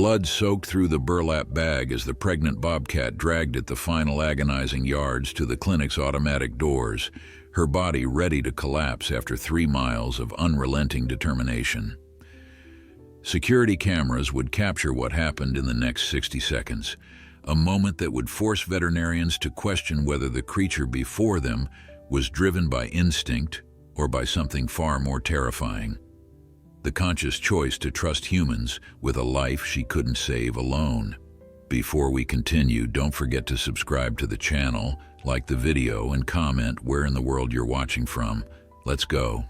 Blood soaked through the burlap bag as the pregnant Bobcat dragged it the final agonizing yards to the clinic's automatic doors, her body ready to collapse after 3 miles of unrelenting determination. Security cameras would capture what happened in the next 60 seconds, a moment that would force veterinarians to question whether the creature before them was driven by instinct or by something far more terrifying. The conscious choice to trust humans with a life she couldn't save alone. Before we continue, don't forget to subscribe to the channel, like the video, and comment where in the world you're watching from. Let's go.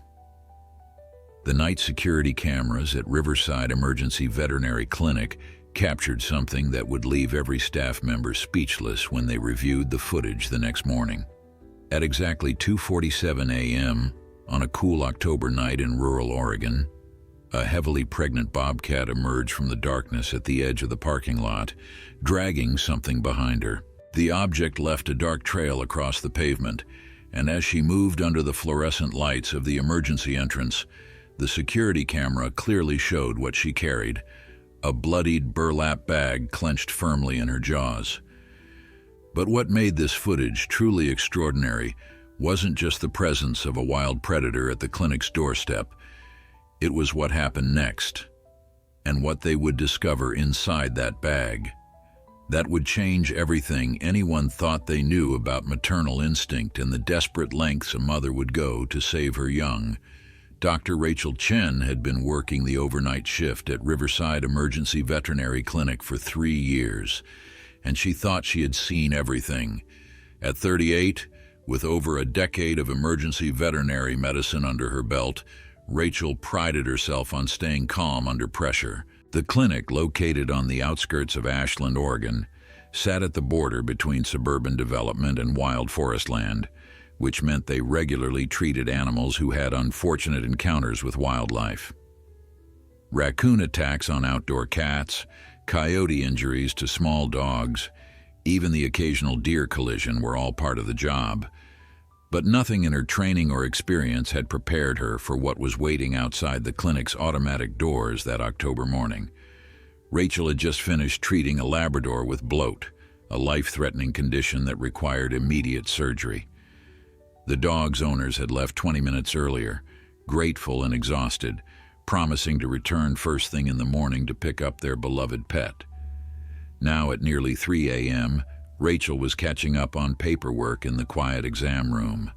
The night security cameras at Riverside Emergency Veterinary Clinic captured something that would leave every staff member speechless when they reviewed the footage the next morning. At exactly 2:47 a.m., on a cool October night in rural Oregon, a heavily pregnant Bobcat emerged from the darkness at the edge of the parking lot, dragging something behind her. The object left a dark trail across the pavement, and as she moved under the fluorescent lights of the emergency entrance, the security camera clearly showed what she carried: a bloodied burlap bag clenched firmly in her jaws. But what made this footage truly extraordinary wasn't just the presence of a wild predator at the clinic's doorstep. It was what happened next, and what they would discover inside that bag. That would change everything anyone thought they knew about maternal instinct and the desperate lengths a mother would go to save her young. Dr. Rachel Chen had been working the overnight shift at Riverside Emergency Veterinary Clinic for 3 years, and she thought she had seen everything. At 38, with over a decade of emergency veterinary medicine under her belt, Rachel prided herself on staying calm under pressure. The clinic, located on the outskirts of Ashland, Oregon, sat at the border between suburban development and wild forest land, which meant they regularly treated animals who had unfortunate encounters with wildlife. Raccoon attacks on outdoor cats, coyote injuries to small dogs, even the occasional deer collision were all part of the job. But nothing in her training or experience had prepared her for what was waiting outside the clinic's automatic doors that October morning. Rachel had just finished treating a Labrador with bloat, a life-threatening condition that required immediate surgery. The dog's owners had left 20 minutes earlier, grateful and exhausted, promising to return first thing in the morning to pick up their beloved pet. Now at nearly 3 a.m., Rachel was catching up on paperwork in the quiet exam room.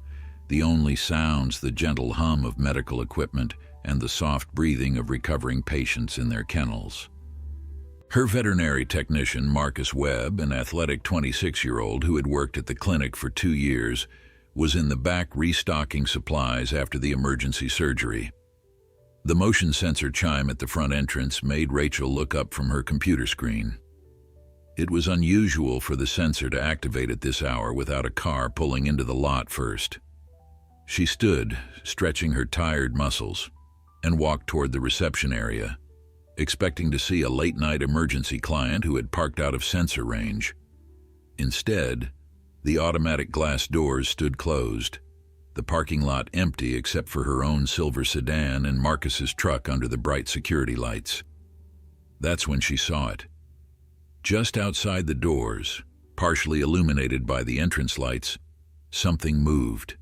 The only sounds the gentle hum of medical equipment and the soft breathing of recovering patients in their kennels. Her veterinary technician, Marcus Webb, an athletic 26-year-old who had worked at the clinic for 2 years, was in the back restocking supplies after the emergency surgery. The motion sensor chime at the front entrance made Rachel look up from her computer screen. It was unusual for the sensor to activate at this hour without a car pulling into the lot first. She stood, stretching her tired muscles, and walked toward the reception area, expecting to see a late-night emergency client who had parked out of sensor range. Instead, the automatic glass doors stood closed, the parking lot empty except for her own silver sedan and Marcus's truck under the bright security lights. That's when she saw it. Just outside the doors, partially illuminated by the entrance lights, something moved.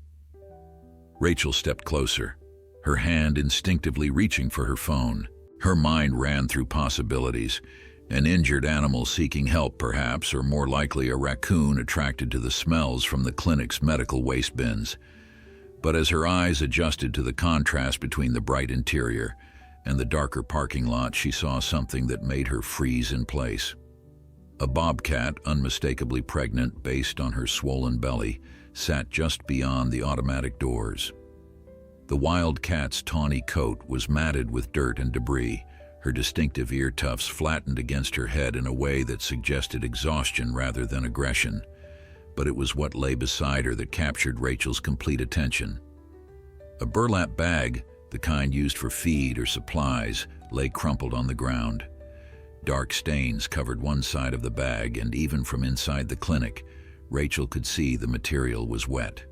Rachel stepped closer, her hand instinctively reaching for her phone. Her mind ran through possibilities: an injured animal seeking help, perhaps, or more likely a raccoon attracted to the smells from the clinic's medical waste bins. But as her eyes adjusted to the contrast between the bright interior and the darker parking lot, she saw something that made her freeze in place. A bobcat, unmistakably pregnant based on her swollen belly, sat just beyond the automatic doors. The wild cat's tawny coat was matted with dirt and debris, her distinctive ear tufts flattened against her head in a way that suggested exhaustion rather than aggression. But it was what lay beside her that captured Rachel's complete attention. A burlap bag, the kind used for feed or supplies, lay crumpled on the ground. Dark stains covered one side of the bag, and even from inside the clinic, Rachel could see the material was wet.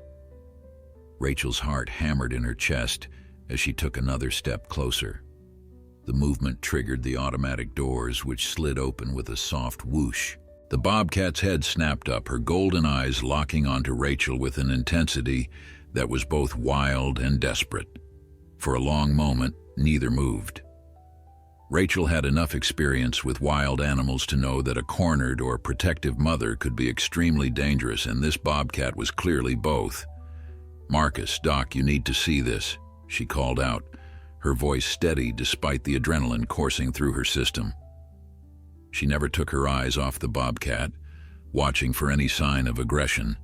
Rachel's heart hammered in her chest as she took another step closer. The movement triggered the automatic doors, which slid open with a soft whoosh. The bobcat's head snapped up, her golden eyes locking onto Rachel with an intensity that was both wild and desperate. For a long moment, neither moved. Rachel had enough experience with wild animals to know that a cornered or protective mother could be extremely dangerous, and this bobcat was clearly both. "Marcus, Doc, you need to see this," she called out, her voice steady despite the adrenaline coursing through her system. She never took her eyes off the bobcat, watching for any sign of aggression.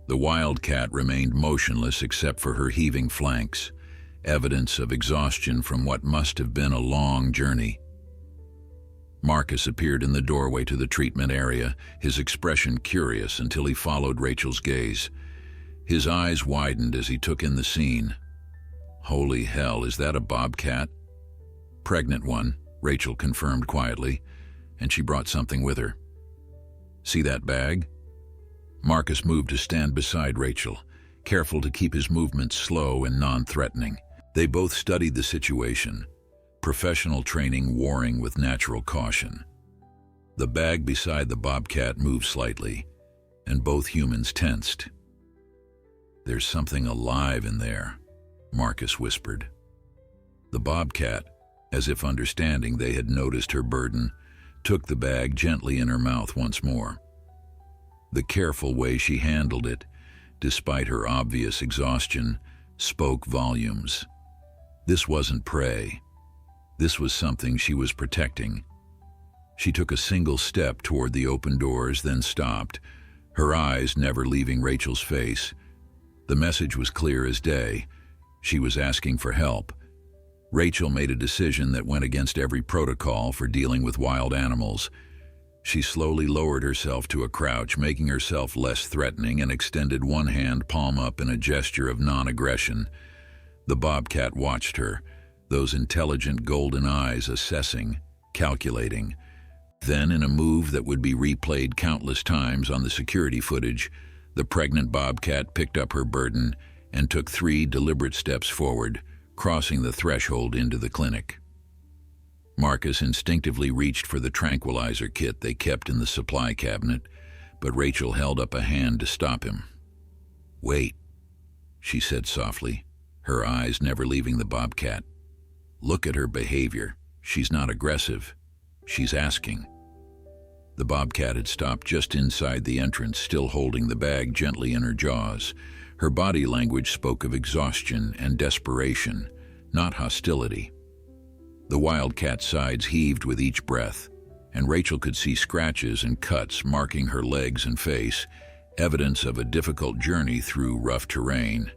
The wildcat remained motionless except for her heaving flanks, evidence of exhaustion from what must have been a long journey. Marcus appeared in the doorway to the treatment area, his expression curious until he followed Rachel's gaze. His eyes widened as he took in the scene. "Holy hell, is that a bobcat?" "Pregnant one," Rachel confirmed quietly, and she brought something with her. "See that bag?" Marcus moved to stand beside Rachel, careful to keep his movements slow and non-threatening. They both studied the situation, professional training warring with natural caution. The bag beside the bobcat moved slightly, and both humans tensed. "There's something alive in there," Marcus whispered. The bobcat, as if understanding they had noticed her burden, took the bag gently in her mouth once more. The careful way she handled it, despite her obvious exhaustion, spoke volumes. This wasn't prey. This was something she was protecting. She took a single step toward the open doors, then stopped, her eyes never leaving Rachel's face. The message was clear as day. She was asking for help. Rachel made a decision that went against every protocol for dealing with wild animals. She slowly lowered herself to a crouch, making herself less threatening, and extended one hand palm up in a gesture of non-aggression. The bobcat watched her, those intelligent golden eyes assessing, calculating. Then, in a move that would be replayed countless times on the security footage, the pregnant bobcat picked up her burden and took 3 deliberate steps forward, crossing the threshold into the clinic. Marcus instinctively reached for the tranquilizer kit they kept in the supply cabinet, but Rachel held up a hand to stop him. "Wait," she said softly, her eyes never leaving the bobcat. "Look at her behavior. She's not aggressive. She's asking." The bobcat had stopped just inside the entrance, still holding the bag gently in her jaws. Her body language spoke of exhaustion and desperation, not hostility. The wildcat's sides heaved with each breath, and Rachel could see scratches and cuts marking her legs and face, evidence of a difficult journey through rough terrain.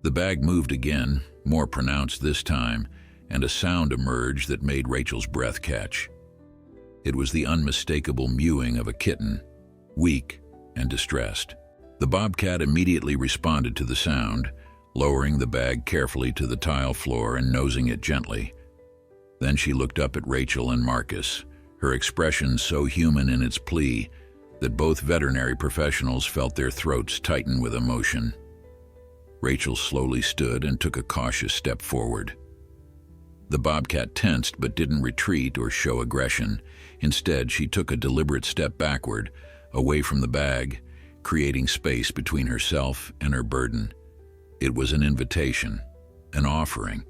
The bag moved again, more pronounced this time, and a sound emerged that made Rachel's breath catch. It was the unmistakable mewing of a kitten, weak and distressed. The bobcat immediately responded to the sound, lowering the bag carefully to the tile floor and nosing it gently. Then she looked up at Rachel and Marcus, her expression so human in its plea that both veterinary professionals felt their throats tighten with emotion. Rachel slowly stood and took a cautious step forward. The bobcat tensed but didn't retreat or show aggression. Instead, she took a deliberate step backward, away from the bag, creating space between herself and her burden. It was an invitation, an offering.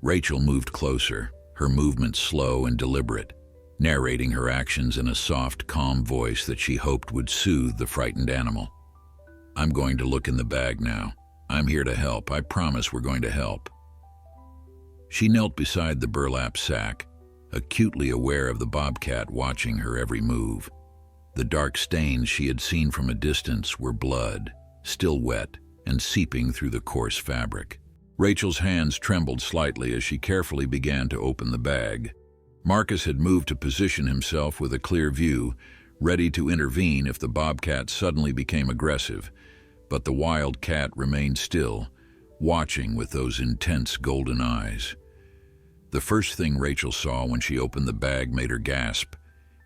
Rachel moved closer, her movements slow and deliberate, narrating her actions in a soft, calm voice that she hoped would soothe the frightened animal. "I'm going to look in the bag now. I'm here to help. I promise we're going to help." She knelt beside the burlap sack, acutely aware of the bobcat watching her every move. The dark stains she had seen from a distance were blood, still wet and seeping through the coarse fabric. Rachel's hands trembled slightly as she carefully began to open the bag. Marcus had moved to position himself with a clear view, ready to intervene if the bobcat suddenly became aggressive, but the wild cat remained still, watching with those intense golden eyes. The first thing Rachel saw when she opened the bag made her gasp.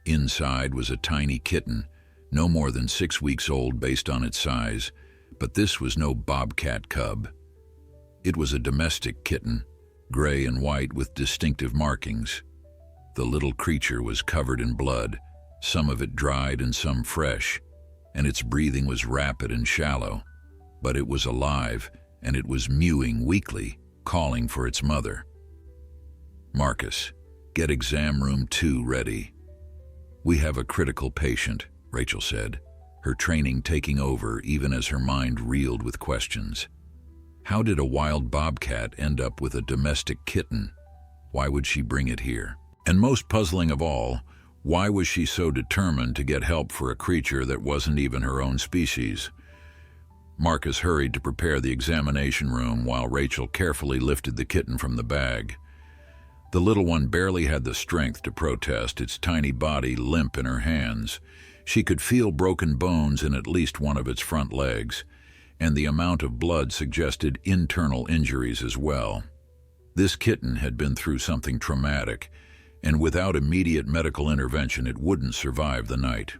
Inside was a tiny kitten, no more than 6 weeks old based on its size, but this was no bobcat cub. It was a domestic kitten, gray and white with distinctive markings. The little creature was covered in blood, some of it dried and some fresh, and its breathing was rapid and shallow. But it was alive, and it was mewing weakly, calling for its mother. "Marcus, get exam room 2 ready." "We have a critical patient," Rachel said, her training taking over even as her mind reeled with questions. How did a wild bobcat end up with a domestic kitten? Why would she bring it here? And most puzzling of all, why was she so determined to get help for a creature that wasn't even her own species? Marcus hurried to prepare the examination room while Rachel carefully lifted the kitten from the bag. The little one barely had the strength to protest, its tiny body limp in her hands. She could feel broken bones in at least one of its front legs, and the amount of blood suggested internal injuries as well. This kitten had been through something traumatic, and without immediate medical intervention it wouldn't survive the night.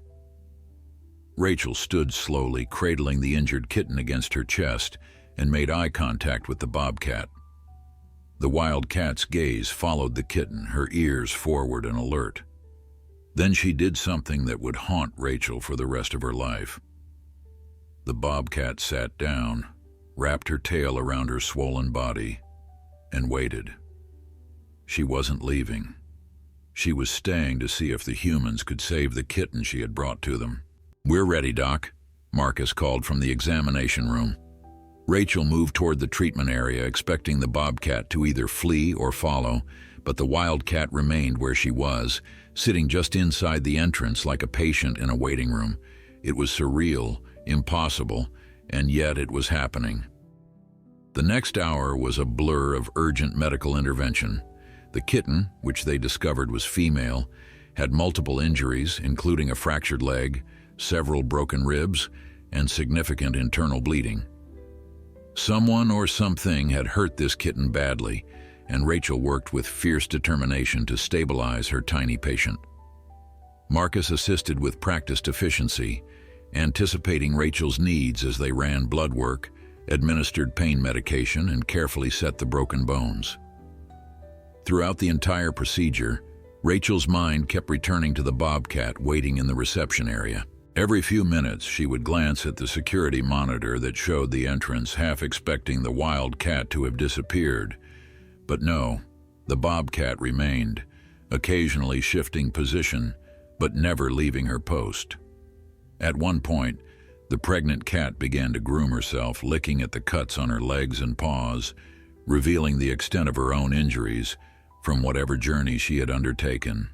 Rachel stood slowly, cradling the injured kitten against her chest, and made eye contact with the bobcat. The wild cat's gaze followed the kitten, her ears forward and alert. Then she did something that would haunt Rachel for the rest of her life. The bobcat sat down, wrapped her tail around her swollen body, and waited. She wasn't leaving. She was staying to see if the humans could save the kitten she had brought to them. "We're ready, Doc," Marcus called from the examination room. Rachel moved toward the treatment area, expecting the bobcat to either flee or follow, but the wildcat remained where she was, sitting just inside the entrance like a patient in a waiting room. It was surreal, impossible, and yet it was happening. The next hour was a blur of urgent medical intervention. The kitten, which they discovered was female, had multiple injuries, including a fractured leg, several broken ribs, and significant internal bleeding. Someone or something had hurt this kitten badly, and Rachel worked with fierce determination to stabilize her tiny patient. Marcus assisted with practiced efficiency, anticipating Rachel's needs as they ran blood work, administered pain medication, and carefully set the broken bones. Throughout the entire procedure, Rachel's mind kept returning to the bobcat waiting in the reception area. Every few minutes, she would glance at the security monitor that showed the entrance, half expecting the wild cat to have disappeared. But no, the bobcat remained, occasionally shifting position, but never leaving her post. At one point, the pregnant cat began to groom herself, licking at the cuts on her legs and paws, revealing the extent of her own injuries from whatever journey she had undertaken.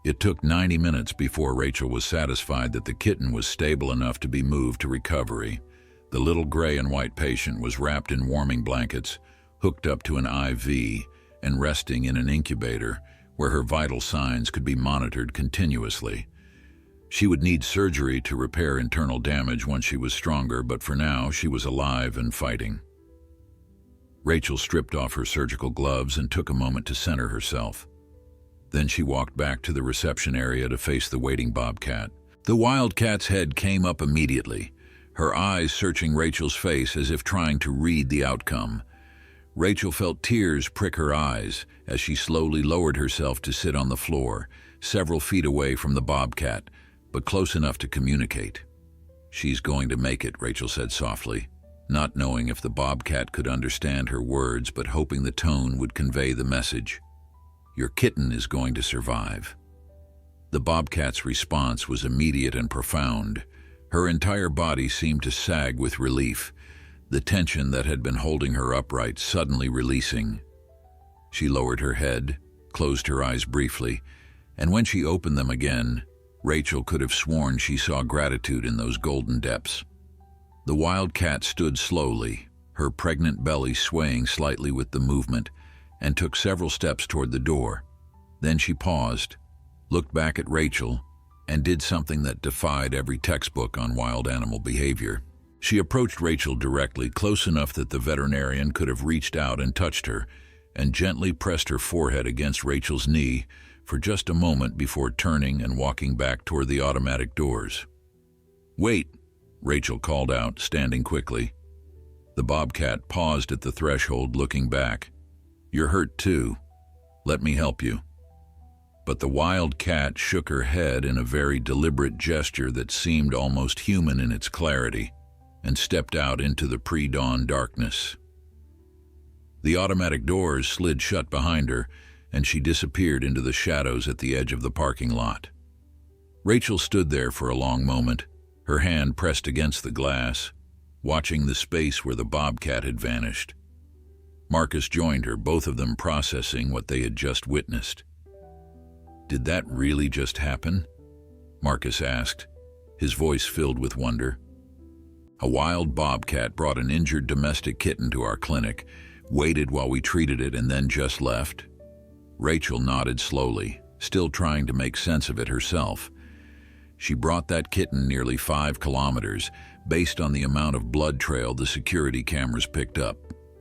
It took 90 minutes before Rachel was satisfied that the kitten was stable enough to be moved to recovery. The little gray and white patient was wrapped in warming blankets, hooked up to an IV, and resting in an incubator where her vital signs could be monitored continuously. She would need surgery to repair internal damage once she was stronger, but for now she was alive and fighting. Rachel stripped off her surgical gloves and took a moment to center herself. Then she walked back to the reception area to face the waiting bobcat. The wildcat's head came up immediately, her eyes searching Rachel's face as if trying to read the outcome. Rachel felt tears prick her eyes as she slowly lowered herself to sit on the floor, several feet away from the bobcat, but close enough to communicate. "She's going to make it," Rachel said softly, not knowing if the bobcat could understand her words, but hoping the tone would convey the message. "Your kitten is going to survive." The bobcat's response was immediate and profound. Her entire body seemed to sag with relief, the tension that had been holding her upright suddenly releasing. She lowered her head, closed her eyes briefly, and when she opened them again, Rachel could have sworn she saw gratitude in those golden depths. The wildcat stood slowly, her pregnant belly swaying slightly with the movement, and took several steps toward the door. Then she paused, looked back at Rachel, and did something that defied every textbook on wild animal behavior. She approached Rachel directly, close enough that the veterinarian could have reached out and touched her, and gently pressed her forehead against Rachel's knee for just a moment before turning and walking back toward the automatic doors. "Wait," Rachel called out, standing quickly. The bobcat paused at the threshold, looking back. You're hurt too. Let me help you." But the wild cat shook her head in a very deliberate gesture that seemed almost human in its clarity, and stepped out into the pre-dawn darkness. The automatic doors slid shut behind her, and she disappeared into the shadows at the edge of the parking lot. Rachel stood there for a long moment, her hand pressed against the glass, watching the space where the Bobcat had vanished. Marcus joined her, both of them processing what they had just witnessed. "Did that really just happen?" Marcus asked, his voice filled with wonder. "A wild bobcat brought an injured domestic kitten to our clinic, waited while we treated it, and then just left?" Rachel nodded slowly, still trying to make sense of it herself. She brought that kitten nearly 5 kilometers, based on the amount of blood trail the security cameras picked up.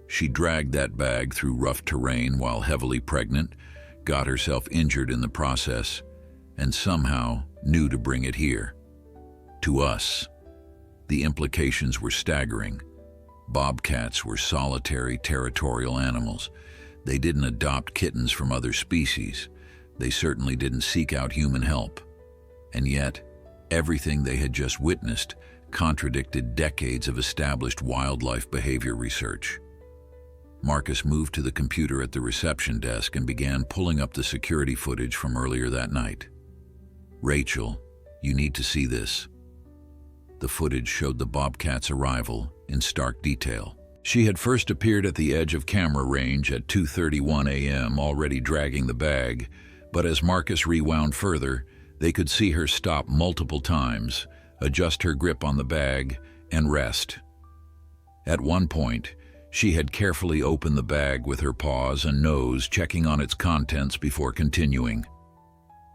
She dragged that bag through rough terrain while heavily pregnant, got herself injured in the process, and somehow knew to bring it here. To us. The implications were staggering. Bobcats were solitary, territorial animals. They didn't adopt kittens from other species. They certainly didn't seek out human help. And yet, everything they had just witnessed contradicted decades of established wildlife behavior research. Marcus moved to the computer at the reception desk and began pulling up the security footage from earlier that night. "Rachel, you need to see this." The footage showed the Bobcat's arrival in stark detail. She had first appeared at the edge of camera range at 2:31 a.m., already dragging the bag, but as Marcus rewound further, they could see her stop multiple times, adjust her grip on the bag, and rest. At one point, she had carefully opened the bag with her paws and nose, checking on its contents before continuing.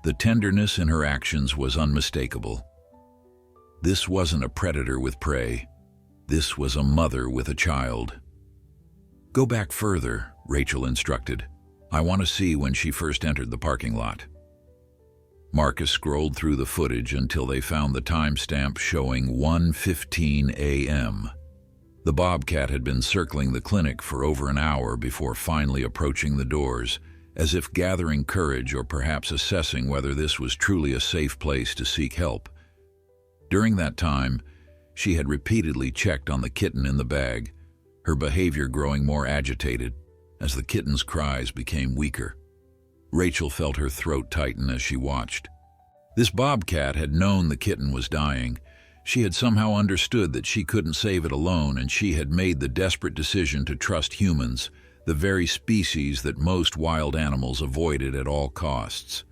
The tenderness in her actions was unmistakable. This wasn't a predator with prey. This was a mother with a child. "Go back further," Rachel instructed. "I want to see when she first entered the parking lot." Marcus scrolled through the footage until they found the timestamp showing 1:15 a.m. The Bobcat had been circling the clinic for over an hour before finally approaching the doors, as if gathering courage or perhaps assessing whether this was truly a safe place to seek help. During that time, she had repeatedly checked on the kitten in the bag, her behavior growing more agitated as the kitten's cries became weaker. Rachel felt her throat tighten as she watched. This Bobcat had known the kitten was dying. She had somehow understood that she couldn't save it alone, and she had made the desperate decision to trust humans, the very species that most wild animals avoided at all costs.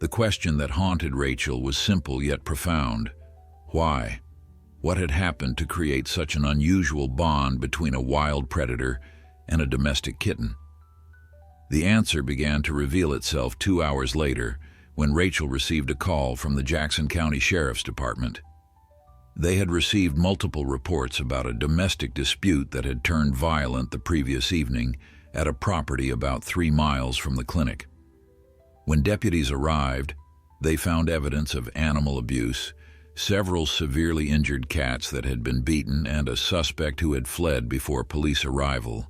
The question that haunted Rachel was simple yet profound. Why? What had happened to create such an unusual bond between a wild predator and a domestic kitten? The answer began to reveal itself 2 hours later when Rachel received a call from the Jackson County Sheriff's Department. They had received multiple reports about a domestic dispute that had turned violent the previous evening at a property about 3 miles from the clinic. When deputies arrived, they found evidence of animal abuse, several severely injured cats that had been beaten, and a suspect who had fled before police arrival.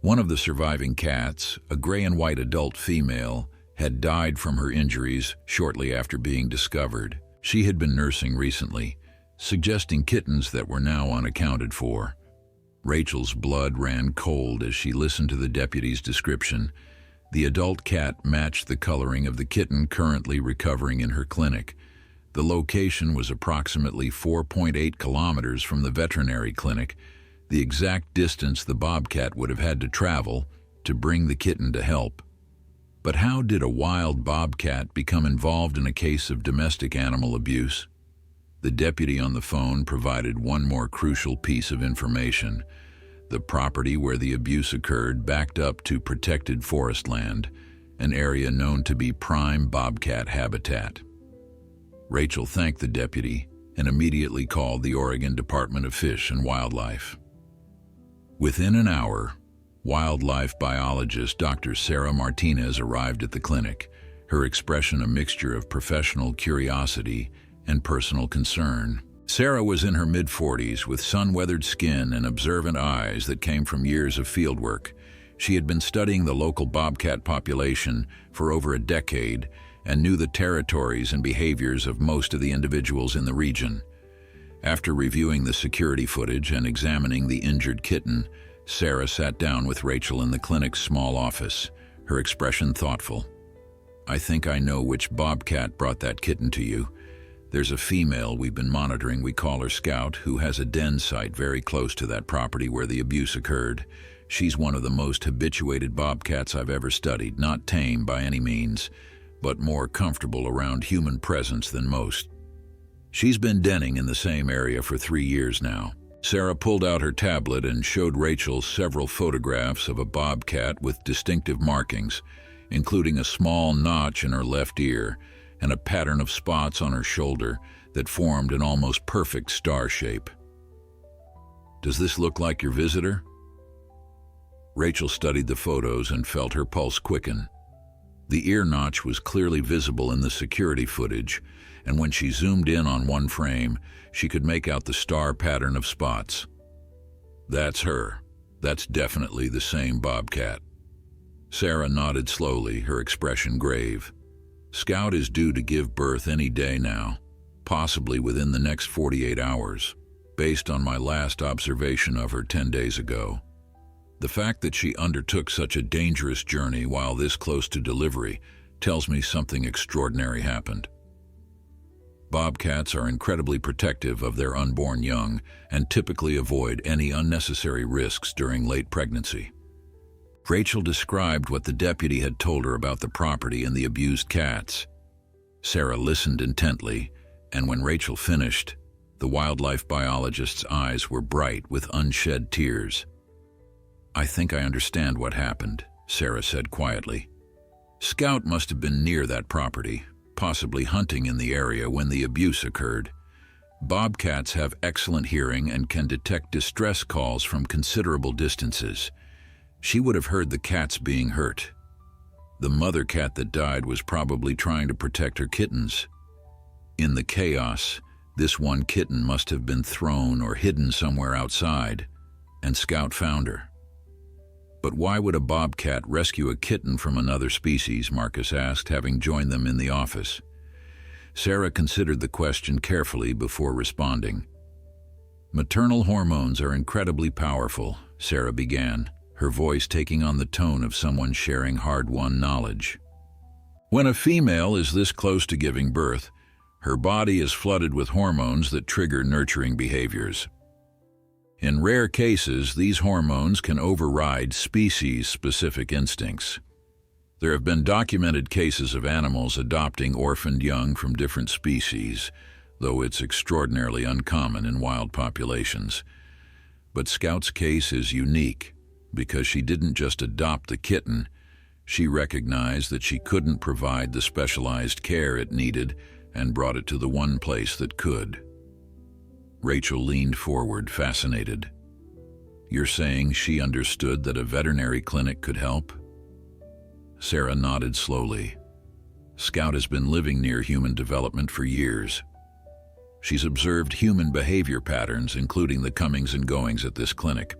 One of the surviving cats, a gray and white adult female, had died from her injuries shortly after being discovered. She had been nursing recently, suggesting kittens that were now unaccounted for. Rachel's blood ran cold as she listened to the deputy's description. The adult cat matched the coloring of the kitten currently recovering in her clinic. The location was approximately 4.8 kilometers from the veterinary clinic, the exact distance the Bobcat would have had to travel to bring the kitten to help. But how did a wild Bobcat become involved in a case of domestic animal abuse? The deputy on the phone provided one more crucial piece of information. The property where the abuse occurred backed up to protected forest land, an area known to be prime Bobcat habitat. Rachel thanked the deputy and immediately called the Oregon Department of Fish and Wildlife. Within an hour, wildlife biologist Dr. Sarah Martinez arrived at the clinic, her expression a mixture of professional curiosity and personal concern. Sarah was in her mid-40s with sun-weathered skin and observant eyes that came from years of fieldwork. She had been studying the local bobcat population for over a decade and knew the territories and behaviors of most of the individuals in the region. After reviewing the security footage and examining the injured kitten, Sarah sat down with Rachel in the clinic's small office, her expression thoughtful. "I think I know which bobcat brought that kitten to you. There's a female we've been monitoring, we call her Scout, who has a den site very close to that property where the abuse occurred. She's one of the most habituated bobcats I've ever studied, not tame by any means, but more comfortable around human presence than most. She's been denning in the same area for 3 years now." Sarah pulled out her tablet and showed Rachel several photographs of a bobcat with distinctive markings, including a small notch in her left ear and a pattern of spots on her shoulder that formed an almost perfect star shape. "Does this look like your visitor?" Rachel studied the photos and felt her pulse quicken. The ear notch was clearly visible in the security footage, and when she zoomed in on one frame, she could make out the star pattern of spots. "That's her. That's definitely the same bobcat." Sarah nodded slowly, her expression grave. "Scout is due to give birth any day now, possibly within the next 48 hours, based on my last observation of her 10 days ago. The fact that she undertook such a dangerous journey while this close to delivery tells me something extraordinary happened." Bobcats are incredibly protective of their unborn young and typically avoid any unnecessary risks during late pregnancy. Rachel described what the deputy had told her about the property and the abused cats. Sarah listened intently, and when Rachel finished, the wildlife biologist's eyes were bright with unshed tears. "I think I understand what happened," Sarah said quietly. "Scout must have been near that property, possibly hunting in the area when the abuse occurred. Bobcats have excellent hearing and can detect distress calls from considerable distances. She would have heard the cats being hurt. The mother cat that died was probably trying to protect her kittens. In the chaos, this one kitten must have been thrown or hidden somewhere outside, and Scout found her." "But why would a bobcat rescue a kitten from another species?" Marcus asked, having joined them in the office. Sarah considered the question carefully before responding. "Maternal hormones are incredibly powerful," Sarah began, her voice taking on the tone of someone sharing hard-won knowledge. "When a female is this close to giving birth, her body is flooded with hormones that trigger nurturing behaviors. In rare cases, these hormones can override species-specific instincts. There have been documented cases of animals adopting orphaned young from different species, though it's extraordinarily uncommon in wild populations. But Scout's case is unique because she didn't just adopt the kitten, she recognized that she couldn't provide the specialized care it needed and brought it to the one place that could." Rachel leaned forward, fascinated. "You're saying she understood that a veterinary clinic could help?" Sarah nodded slowly. "Scout has been living near human development for years. She's observed human behavior patterns, including the comings and goings at this clinic.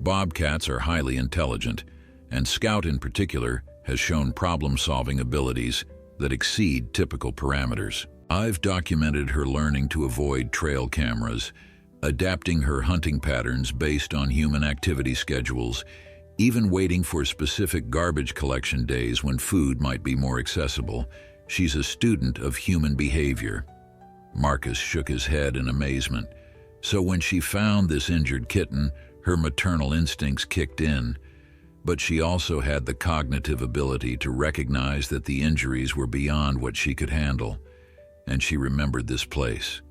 Bobcats are highly intelligent, and Scout in particular has shown problem-solving abilities that exceed typical parameters. I've documented her learning to avoid trail cameras, adapting her hunting patterns based on human activity schedules, even waiting for specific garbage collection days when food might be more accessible. She's a student of human behavior." Marcus shook his head in amazement. "So when she found this injured kitten, her maternal instincts kicked in, but she also had the cognitive ability to recognize that the injuries were beyond what she could handle. And she remembered this place,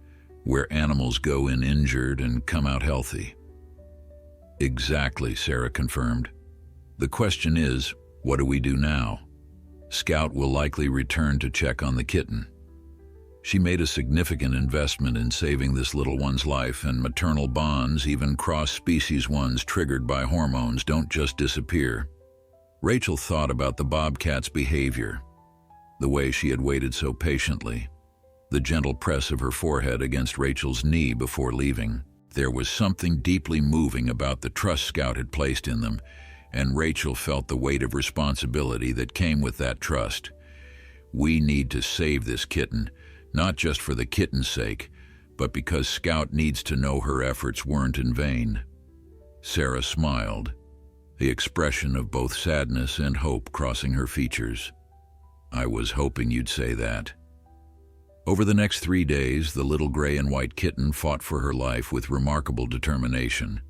where animals go in injured and come out healthy." "Exactly," Sarah confirmed. "The question is, what do we do now? Scout will likely return to check on the kitten. She made a significant investment in saving this little one's life, and maternal bonds, even cross-species ones triggered by hormones, don't just disappear." Rachel thought about the bobcat's behavior, the way she had waited so patiently, the gentle press of her forehead against Rachel's knee before leaving. There was something deeply moving about the trust Scout had placed in them, and Rachel felt the weight of responsibility that came with that trust. We need to save this kitten, not just for the kitten's sake, but because Scout needs to know her efforts weren't in vain. Sarah smiled, the expression of both sadness and hope crossing her features. I was hoping you'd say that. Over the next 3 days, the little gray and white kitten fought for her life with remarkable determination.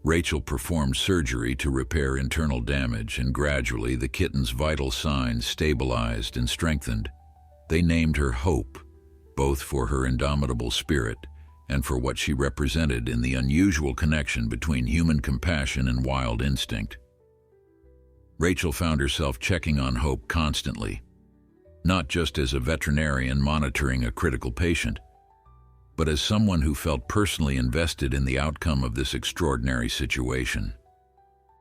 Rachel performed surgery to repair internal damage, and gradually the kitten's vital signs stabilized and strengthened. They named her Hope, both for her indomitable spirit and for what she represented in the unusual connection between human compassion and wild instinct. Rachel found herself checking on Hope constantly, not just as a veterinarian monitoring a critical patient, but as someone who felt personally invested in the outcome of this extraordinary situation.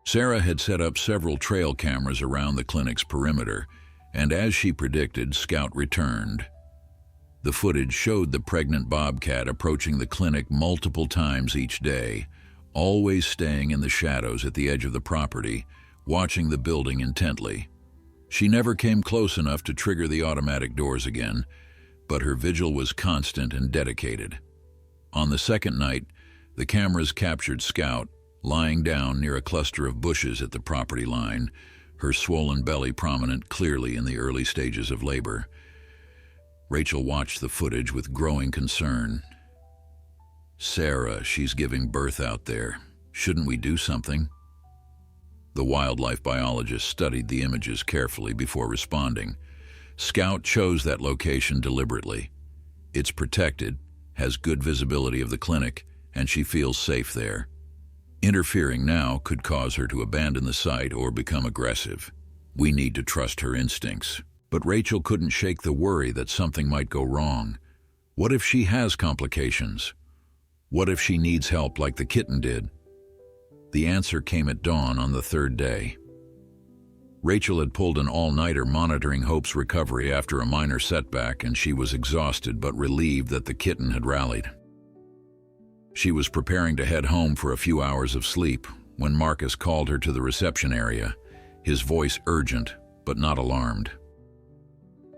Sarah had set up several trail cameras around the clinic's perimeter, and as she predicted, Scout returned. The footage showed the pregnant bobcat approaching the clinic multiple times each day, always staying in the shadows at the edge of the property, watching the building intently. She never came close enough to trigger the automatic doors again, but her vigil was constant and dedicated. On the second night, the cameras captured Scout, lying down near a cluster of bushes at the property line, her swollen belly prominent clearly in the early stages of labor. Rachel watched the footage with growing concern. Sarah, she's giving birth out there. Shouldn't we do something? The wildlife biologist studied the images carefully before responding. Scout chose that location deliberately. It's protected, has good visibility of the clinic, and she feels safe there. Interfering now could cause her to abandon the site or become aggressive. We need to trust her instincts. But Rachel couldn't shake the worry that something might go wrong. What if she has complications? What if she needs help like the kitten did? The answer came at dawn on the third day. Rachel had pulled an all-nighter monitoring Hope's recovery after a minor setback, and she was exhausted but relieved that the kitten had rallied. She was preparing to head home for a few hours of sleep when Marcus called her to the reception area, his voice urgent but not alarmed.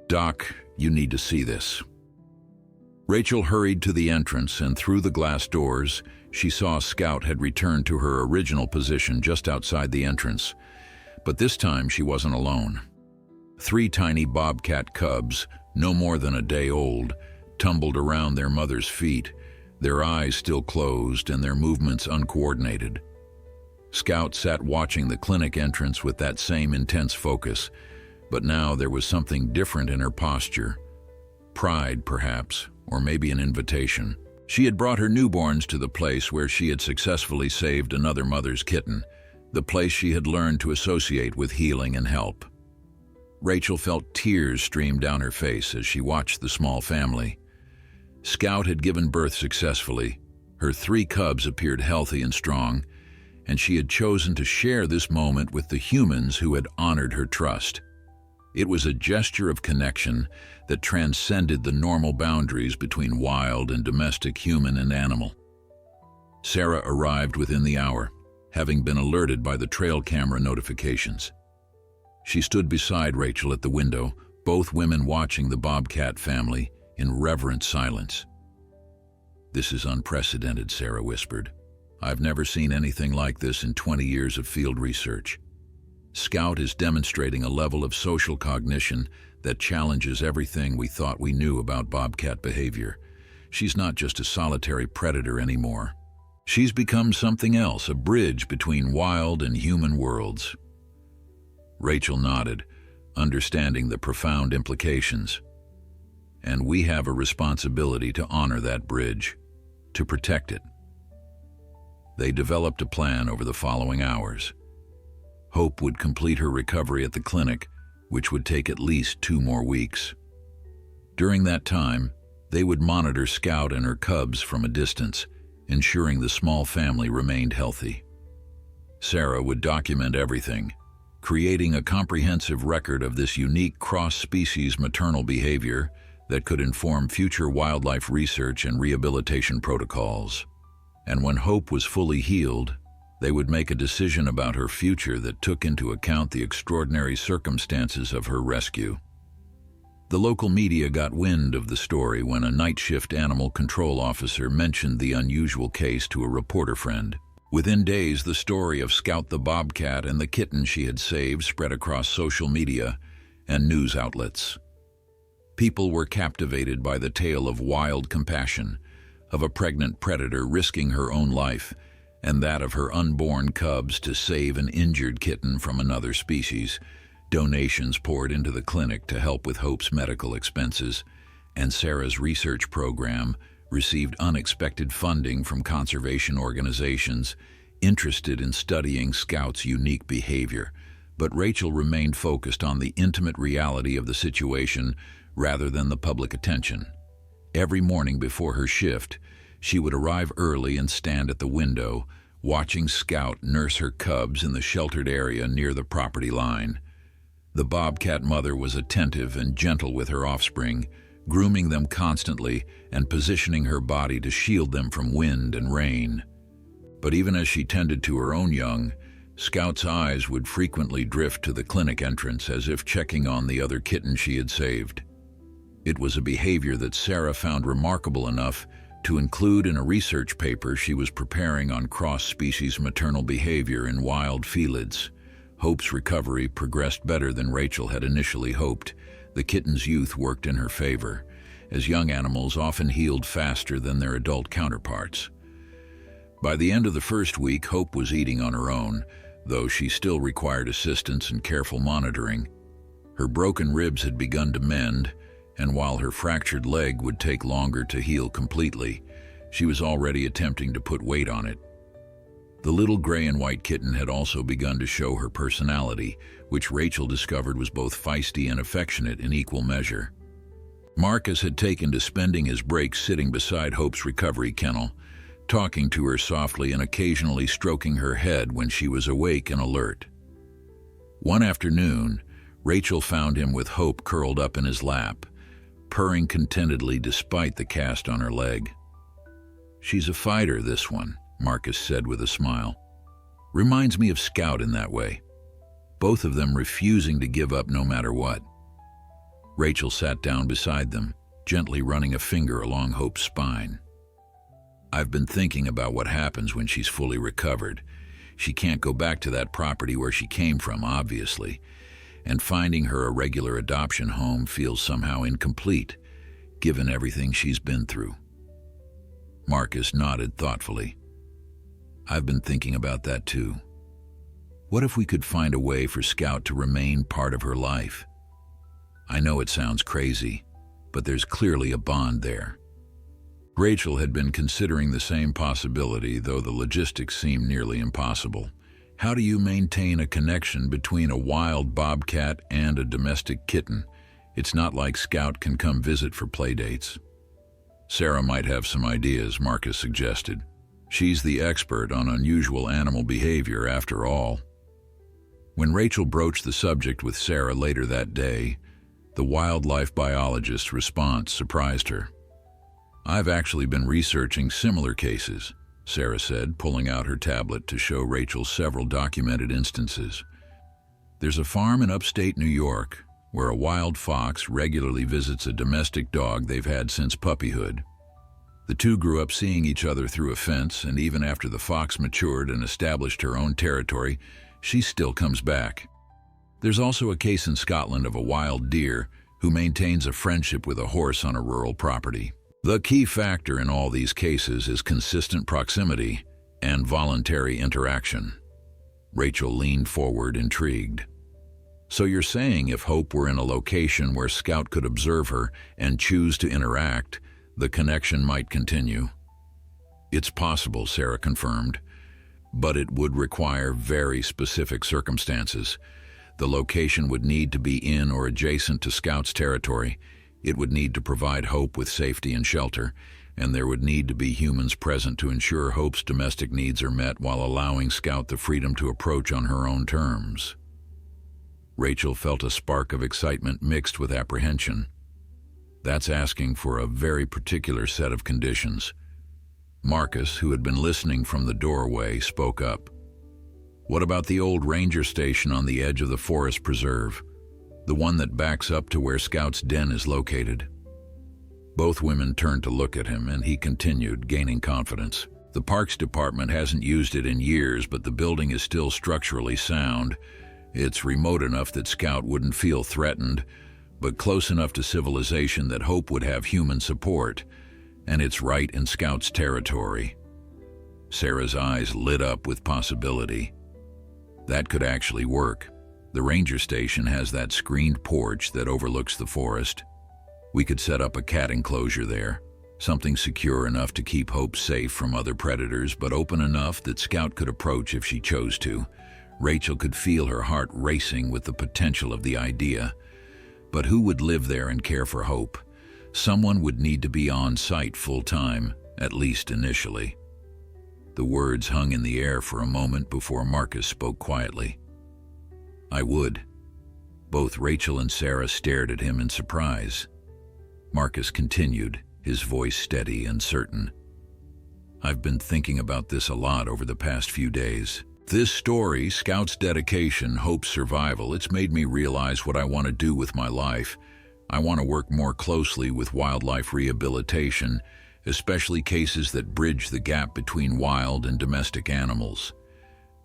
"Doc, you need to see this." Rachel hurried to the entrance, and through the glass doors, she saw Scout had returned to her original position just outside the entrance. But this time she wasn't alone. 3 tiny bobcat cubs, no more than a day old, tumbled around their mother's feet, their eyes still closed and their movements uncoordinated. Scout sat watching the clinic entrance with that same intense focus, but now there was something different in her posture. Pride, perhaps, or maybe an invitation. She had brought her newborns to the place where she had successfully saved another mother's kitten, the place she had learned to associate with healing and help. Rachel felt tears stream down her face as she watched the small family. Scout had given birth successfully, her 3 cubs appeared healthy and strong, and she had chosen to share this moment with the humans who had honored her trust. It was a gesture of connection that transcended the normal boundaries between wild and domestic human and animal. Sarah arrived within the hour, having been alerted by the trail camera notifications. She stood beside Rachel at the window, both women watching the Bobcat family in reverent silence. "This is unprecedented," Sarah whispered. "I've never seen anything like this in 20 years of field research. Scout is demonstrating a level of social cognition that challenges everything we thought we knew about bobcat behavior. She's not just a solitary predator anymore. She's become something else, a bridge between wild and human worlds." Rachel nodded, understanding the profound implications. "And we have a responsibility to honor that bridge, to protect it." They developed a plan over the following hours. Hope would complete her recovery at the clinic, which would take at least 2 more weeks. During that time, they would monitor Scout and her cubs from a distance, ensuring the small family remained healthy. Sarah would document everything, creating a comprehensive record of this unique cross-species maternal behavior that could inform future wildlife research and rehabilitation protocols. And when Hope was fully healed, They would make a decision about her future that took into account the extraordinary circumstances of her rescue. The local media got wind of the story when a night shift animal control officer mentioned the unusual case to a reporter friend. Within days, the story of Scout the Bobcat and the kitten she had saved spread across social media and news outlets. People were captivated by the tale of wild compassion, of a pregnant predator risking her own life and that of her unborn cubs to save an injured kitten from another species. Donations poured into the clinic to help with Hope's medical expenses, and Sarah's research program received unexpected funding from conservation organizations interested in studying Scout's unique behavior. But Rachel remained focused on the intimate reality of the situation rather than the public attention. Every morning before her shift, she would arrive early and stand at the window, watching Scout nurse her cubs in the sheltered area near the property line. The Bobcat mother was attentive and gentle with her offspring, grooming them constantly and positioning her body to shield them from wind and rain. But even as she tended to her own young, Scout's eyes would frequently drift to the clinic entrance as if checking on the other kitten she had saved. It was a behavior that Sarah found remarkable enough to include in a research paper she was preparing on cross-species maternal behavior in wild felids. Hope's recovery progressed better than Rachel had initially hoped. The kitten's youth worked in her favor, as young animals often healed faster than their adult counterparts. By the end of the first week, Hope was eating on her own, though she still required assistance and careful monitoring. Her broken ribs had begun to mend, and while her fractured leg would take longer to heal completely, she was already attempting to put weight on it. The little gray and white kitten had also begun to show her personality, which Rachel discovered was both feisty and affectionate in equal measure. Marcus had taken to spending his breaks sitting beside Hope's recovery kennel, talking to her softly and occasionally stroking her head when she was awake and alert. One afternoon, Rachel found him with Hope curled up in his lap, purring contentedly despite the cast on her leg. "She's a fighter, this one," Marcus said with a smile. "Reminds me of Scout in that way. Both of them refusing to give up no matter what." Rachel sat down beside them, gently running a finger along Hope's spine. "I've been thinking about what happens when she's fully recovered. She can't go back to that property where she came from, obviously, and finding her a regular adoption home feels somehow incomplete, given everything she's been through." Marcus nodded thoughtfully. "I've been thinking about that too. What if we could find a way for Scout to remain part of her life? I know it sounds crazy, but there's clearly a bond there." Rachel had been considering the same possibility, though the logistics seemed nearly impossible. How do you maintain a connection between a wild bobcat and a domestic kitten? It's not like Scout can come visit for playdates. "Sarah might have some ideas," Marcus suggested. "She's the expert on unusual animal behavior, after all." When Rachel broached the subject with Sarah later that day, the wildlife biologist's response surprised her. "I've actually been researching similar cases," Sarah said, pulling out her tablet to show Rachel several documented instances. "There's a farm in upstate New York where a wild fox regularly visits a domestic dog they've had since puppyhood. The two grew up seeing each other through a fence, and even after the fox matured and established her own territory, she still comes back. There's also a case in Scotland of a wild deer who maintains a friendship with a horse on a rural property. The key factor in all these cases is consistent proximity and voluntary interaction." Rachel leaned forward, intrigued. "So you're saying if Hope were in a location where Scout could observe her and choose to interact, the connection might continue?" "It's possible," Sarah confirmed, "but it would require very specific circumstances. The location would need to be in or adjacent to Scout's territory. It would need to provide Hope with safety and shelter, and there would need to be humans present to ensure Hope's domestic needs are met while allowing Scout the freedom to approach on her own terms." Rachel felt a spark of excitement mixed with apprehension. That's asking for a very particular set of conditions. Marcus, who had been listening from the doorway, spoke up. What about the old ranger station on the edge of the forest preserve? The one that backs up to where Scout's den is located? Both women turned to look at him, and he continued, gaining confidence. The Parks Department hasn't used it in years, but the building is still structurally sound. It's remote enough that Scout wouldn't feel threatened, but close enough to civilization that Hope would have human support. And it's right in Scout's territory. Sarah's eyes lit up with possibility. That could actually work. The ranger station has that screened porch that overlooks the forest. We could set up a cat enclosure there, something secure enough to keep Hope safe from other predators, but open enough that Scout could approach if she chose to. Rachel could feel her heart racing with the potential of the idea. But who would live there and care for Hope? Someone would need to be on site full-time, at least initially. The words hung in the air for a moment before Marcus spoke quietly. "I would." Both Rachel and Sarah stared at him in surprise. Marcus continued, his voice steady and certain. "I've been thinking about this a lot over the past few days. This story, Scout's dedication, Hope's survival, it's made me realize what I want to do with my life. I want to work more closely with wildlife rehabilitation, especially cases that bridge the gap between wild and domestic animals.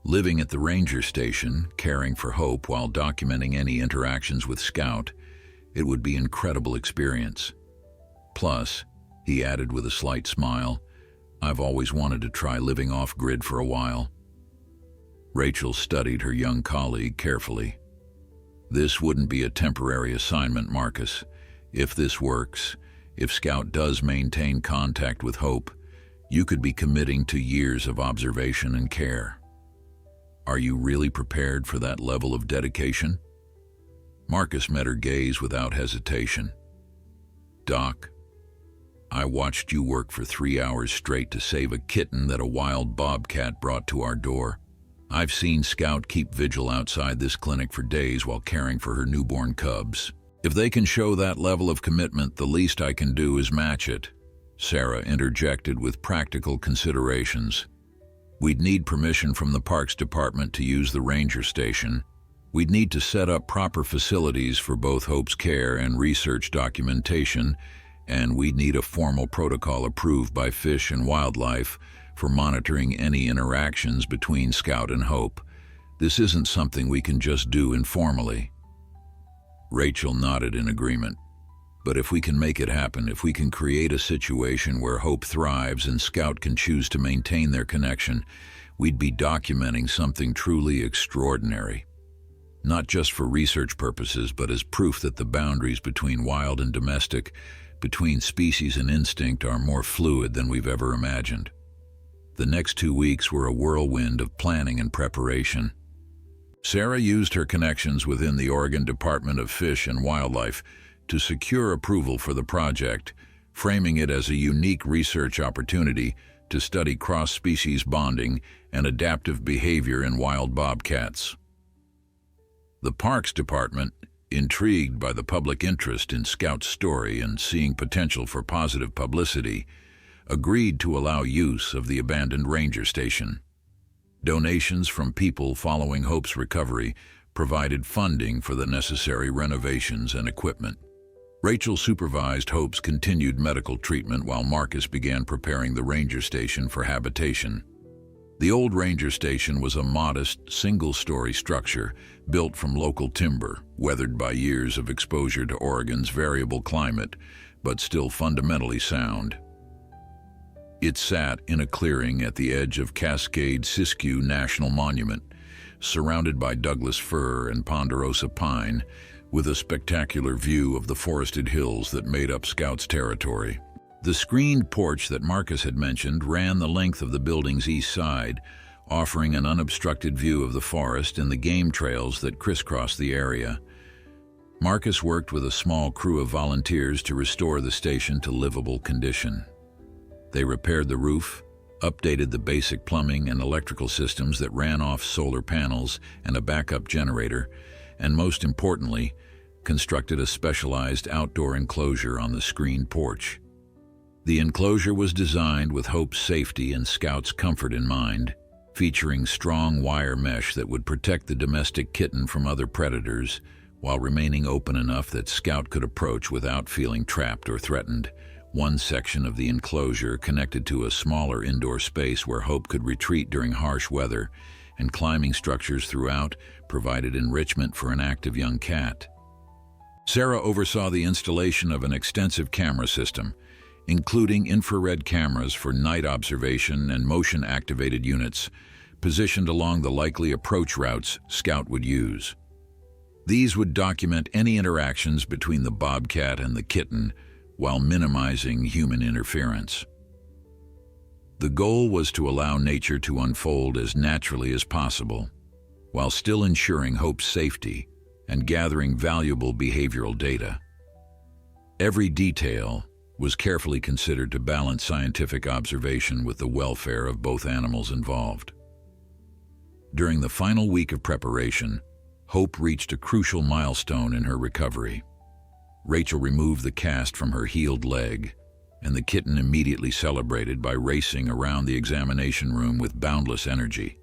Living at the ranger station, caring for Hope while documenting any interactions with Scout, it would be an incredible experience. Plus," he added with a slight smile, "I've always wanted to try living off-grid for a while." Rachel studied her young colleague carefully. "This wouldn't be a temporary assignment, Marcus. If this works, if Scout does maintain contact with Hope, you could be committing to years of observation and care. Are you really prepared for that level of dedication?" Marcus met her gaze without hesitation. "Doc, I watched you work for 3 hours straight to save a kitten that a wild bobcat brought to our door. I've seen Scout keep vigil outside this clinic for days while caring for her newborn cubs. If they can show that level of commitment, the least I can do is match it." Sarah interjected with practical considerations. "We'd need permission from the Parks Department to use the ranger station. We'd need to set up proper facilities for both Hope's care and research documentation, and we'd need a formal protocol approved by Fish and Wildlife for monitoring any interactions between Scout and Hope. This isn't something we can just do informally." Rachel nodded in agreement. "But if we can make it happen, if we can create a situation where Hope thrives and Scout can choose to maintain their connection, we'd be documenting something truly extraordinary. Not just for research purposes, but as proof that the boundaries between wild and domestic, between species and instinct, are more fluid than we've ever imagined." The next 2 weeks were a whirlwind of planning and preparation. Sarah used her connections within the Oregon Department of Fish and Wildlife to secure approval for the project, framing it as a unique research opportunity to study cross-species bonding and adaptive behavior in wild bobcats. The Parks Department, intrigued by the public interest in Scout's story and seeing potential for positive publicity, agreed to allow use of the abandoned ranger station. Donations from people following Hope's recovery provided funding for the necessary renovations and equipment. Rachel supervised Hope's continued medical treatment while Marcus began preparing the ranger station for habitation. The old ranger station was a modest, single-story structure built from local timber, weathered by years of exposure to Oregon's variable climate, but still fundamentally sound. It sat in a clearing at the edge of Cascade-Siskiyou National Monument, surrounded by Douglas fir and ponderosa pine, with a spectacular view of the forested hills that made up Scout's territory. The screened porch that Marcus had mentioned ran the length of the building's east side, offering an unobstructed view of the forest and the game trails that crisscrossed the area. Marcus worked with a small crew of volunteers to restore the station to livable condition. They repaired the roof, updated the basic plumbing and electrical systems that ran off solar panels and a backup generator, and most importantly, constructed a specialized outdoor enclosure on the screened porch. The enclosure was designed with Hope's safety and Scout's comfort in mind. featuring strong wire mesh that would protect the domestic kitten from other predators while remaining open enough that Scout could approach without feeling trapped or threatened. One section of the enclosure connected to a smaller indoor space where Hope could retreat during harsh weather, and climbing structures throughout provided enrichment for an active young cat. Sarah oversaw the installation of an extensive camera system, including infrared cameras for night observation and motion-activated units, positioned along the likely approach routes Scout would use. These would document any interactions between the bobcat and the kitten, while minimizing human interference. The goal was to allow nature to unfold as naturally as possible, while still ensuring Hope's safety and gathering valuable behavioral data. Every detail was carefully considered to balance scientific observation with the welfare of both animals involved. During the final week of preparation, Hope reached a crucial milestone in her recovery. Rachel removed the cast from her healed leg, and the kitten immediately celebrated by racing around the examination room with boundless energy.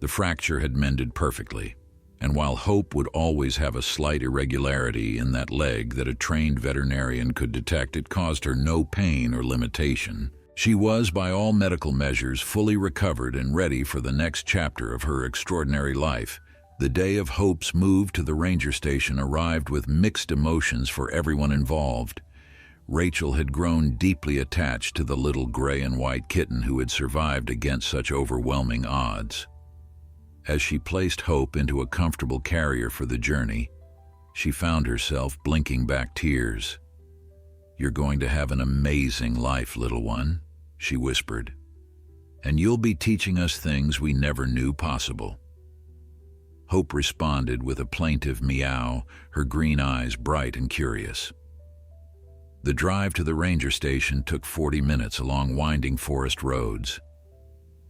The fracture had mended perfectly, and while Hope would always have a slight irregularity in that leg that a trained veterinarian could detect, it caused her no pain or limitation. She was, by all medical measures, fully recovered and ready for the next chapter of her extraordinary life. The day of Hope's move to the ranger station arrived with mixed emotions for everyone involved. Rachel had grown deeply attached to the little gray and white kitten who had survived against such overwhelming odds. As she placed Hope into a comfortable carrier for the journey, she found herself blinking back tears. "You're going to have an amazing life, little one," she whispered. "And you'll be teaching us things we never knew possible." Hope responded with a plaintive meow, her green eyes bright and curious. The drive to the ranger station took 40 minutes along winding forest roads.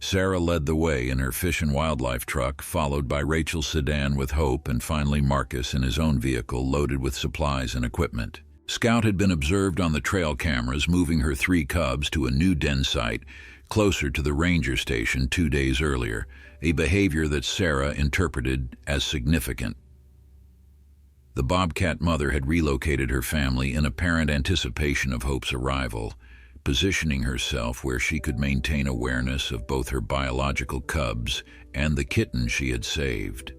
Sarah led the way in her fish and wildlife truck, followed by Rachel's sedan with Hope, and finally Marcus in his own vehicle loaded with supplies and equipment. Scout had been observed on the trail cameras moving her 3 cubs to a new den site closer to the ranger station 2 days earlier, a behavior that Sarah interpreted as significant. The bobcat mother had relocated her family in apparent anticipation of Hope's arrival, positioning herself where she could maintain awareness of both her biological cubs and the kitten she had saved.